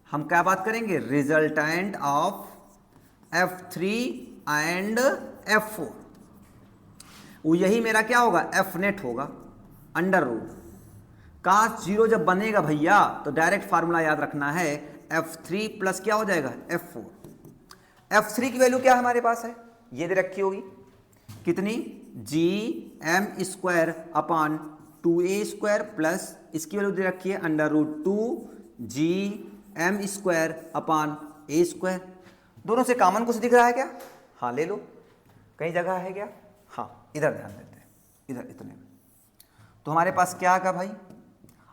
हम क्या बात करेंगे, resultant of F3 and F4, वो यही मेरा क्या होगा, F नेट होगा, अंडर रूट cos 0 जब बनेगा भैया तो डायरेक्ट फार्मूला याद रखना है, F3 प्लस क्या हो जाएगा, F4। F3 की वैल्यू क्या हमारे पास है, ये दे रखी होगी, कितनी, GM स्क्वायर अपान 2a² प्लस इसकी वैल्यू दे रखी है √2 GM स्क्वायर अपान a²। दोनों से कॉमन कुछ दिख रहा है क्या, हाँ ले लो, कई जगह है क्या, हाँ इधर ध्यान देते हैं, इधर इतने में। तो हमारे पास क्या आएगा भाई,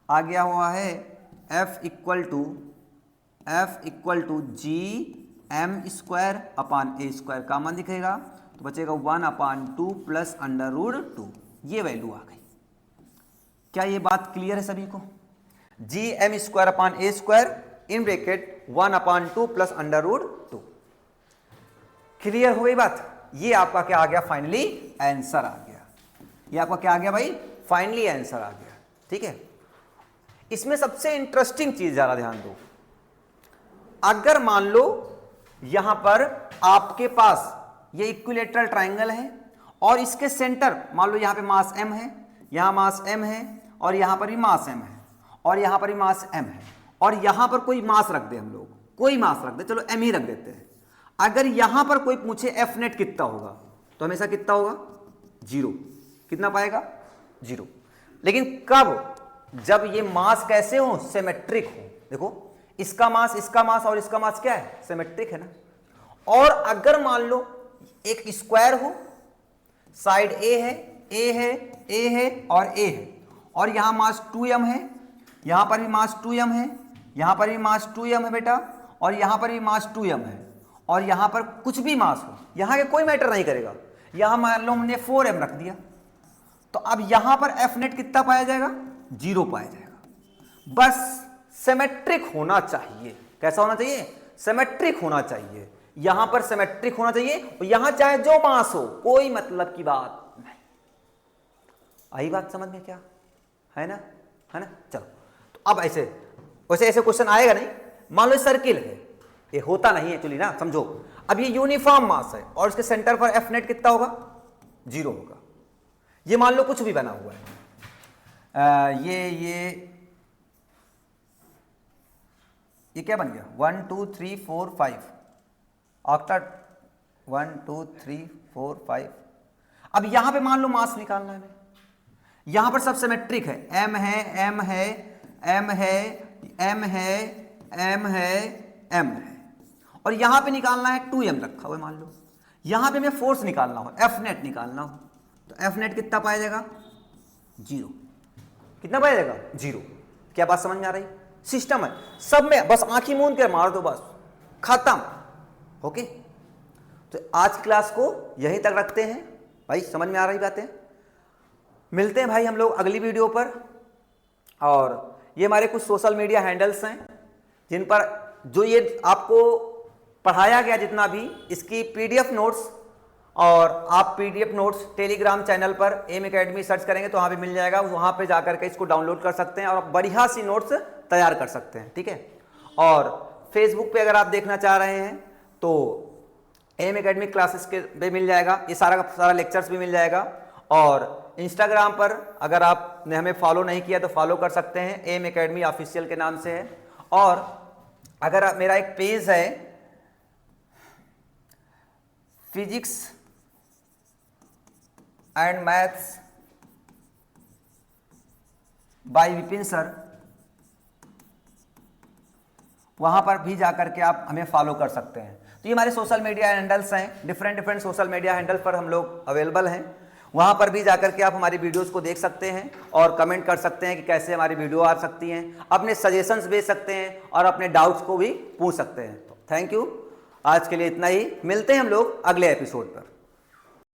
आ गया हुआ है F equal to GM square upon a², common दिखेगा तो बचेगा 1/2 प्लस √2, ये वैल्यू आ गई। क्या ये बात क्लियर है सभी को, GM square upon a² in bracket 1/2 plus √2, clear हो गई बात। ये आपका क्या आ गया, फाइनली आंसर आ गया, ये आपका क्या आ गया भाई, फाइनली आंसर आ गया, ठीक है। इसमें सबसे इंटरेस्टिंग चीज जरा ध्यान दो, अगर मान लो यहां पर आपके पास ये इक्विलेटरल ट्राइंगल है और इसके सेंटर मान लो यहां पे मास m है, यहां मास m है, और यहां पर भी मास m है, और यहां पर भी मास m है, और यहां पर कोई मास रख दे, हम लोग कोई मास रख दे, चलो m ही रख देते हैं। अगर यहां पर कोई पूछे F नेट कितना होगा तो हमेशा कितना होगा, 0। कितना पाएगा, 0। लेकिन कब, जब ये मास कैसे हो, सिमेट्रिक हो। देखो इसका मास और इसका मास क्या है, सिमेट्रिक है ना। और अगर मान लो एक स्क्वायर हो, साइड A है, A है, A है और A है, और यहां मास 2m है, यहां पर भी मास 2m है, यहां पर भी मास 2m है बेटा, और यहां पर भी मास 2m है, और यहां पर कुछ भी मास हो, यहां के कोई मैटर नहीं करेगा, यहां मान लो हमने 4m रख दिया, तो अब यहां पर F नेट कितना पाया जाएगा, 0 पाया जाएगा। बस सिमेट्रिक होना चाहिए, कैसा होना चाहिए, सिमेट्रिक होना चाहिए, यहां पर सिमेट्रिक होना चाहिए, और यहां चाहे जो मास हो, कोई मतलब की बात नहीं। आई बात समझ में क्या है ना, है ना। चलो तो अब ऐसे वैसे ऐसे क्वेश्चन आएगा नहीं, मान लो सर्किल है, ये होता नहीं है एक्चुअली ना, समझो। अब ये यूनिफॉर्म मास है और इसके सेंटर पर F नेट कितना होगा, 0 होगा। ये मान लो कुछ भी बना हुआ है, ये क्या बन गया, 1 2 3 4 5 ऑक्टा, 1 2 3 4 5। अब यहां पे मान लो मास निकालना है, यहां पर सब सिमेट्रिक है, m है, m है, m है, m है, m है, m है, और यहां पे निकालना है 2m रखा हुआ है मान लो, यहां पे मैं फोर्स निकालना हो, F नेट निकालना हो, तो F नेट कितना पाया जाएगा, 0। कितना पाया जाएगा, 0। क्या बात समझ में आ रही, सिस्टम है सब में, बस आंखी मूंद कर मार दो, बस खत्म। ओके, तो आज क्लास को यहीं तक रखते हैं भाई, समझ में आ रही बातें। मिलते हैं भाई हम लोग अगली वीडियो पर, और ये हमारे कुछ सोशल मीडिया हैंडल्स हैं जिन पर जो ये आपको पढ़ाया गया जितना भी, इसकी PDF नोट्स, और आप PDF नोट्स टेलीग्राम चैनल पर एम एकेडमी सर्च करेंगे तो वहाँ पे मिल जाएगा, वहाँ पे जाकर के इसको डाउनलोड कर सकते हैं और बढ़िया सी नोट्स तैयार कर सकते हैं, ठीक है। और फेसबुक पे अगर आप देखना चाह रहे हैं तो एम एकेडमी क्लासेस के पे मिल जाएगा, ये सारा का सारा लेक्चर्स भी मिल जाएगा, और इंस्टाग्राम पर अगर आपने हमें फॉलो नहीं किया तो फॉलो कर सकते हैं, एम एकेडमी ऑफिशियल के नाम से है। और अगर मेरा एक पेज है physics and maths by Vipin sir, वहां पर भी जाकर के आप हमें फॉलो कर सकते हैं। तो ये हमारे सोशल मीडिया हैंडल्स हैं, डिफरेंट सोशल मीडिया हैंडल पर हम लोग अवेलेबल हैं। वहां पर भी जाकर के आप हमारी वीडियोस को देख सकते हैं और कमेंट कर सकते हैं कि कैसे हमारी वीडियो आ सकती हैं, अपने सजेशंस भेज सकते हैं और अपने डाउट्स को भी पूछ सकते हैं। तो थैंक यू, आज के लिए इतना ही, मिलते हैं हम लोग अगले एपिसोड पर।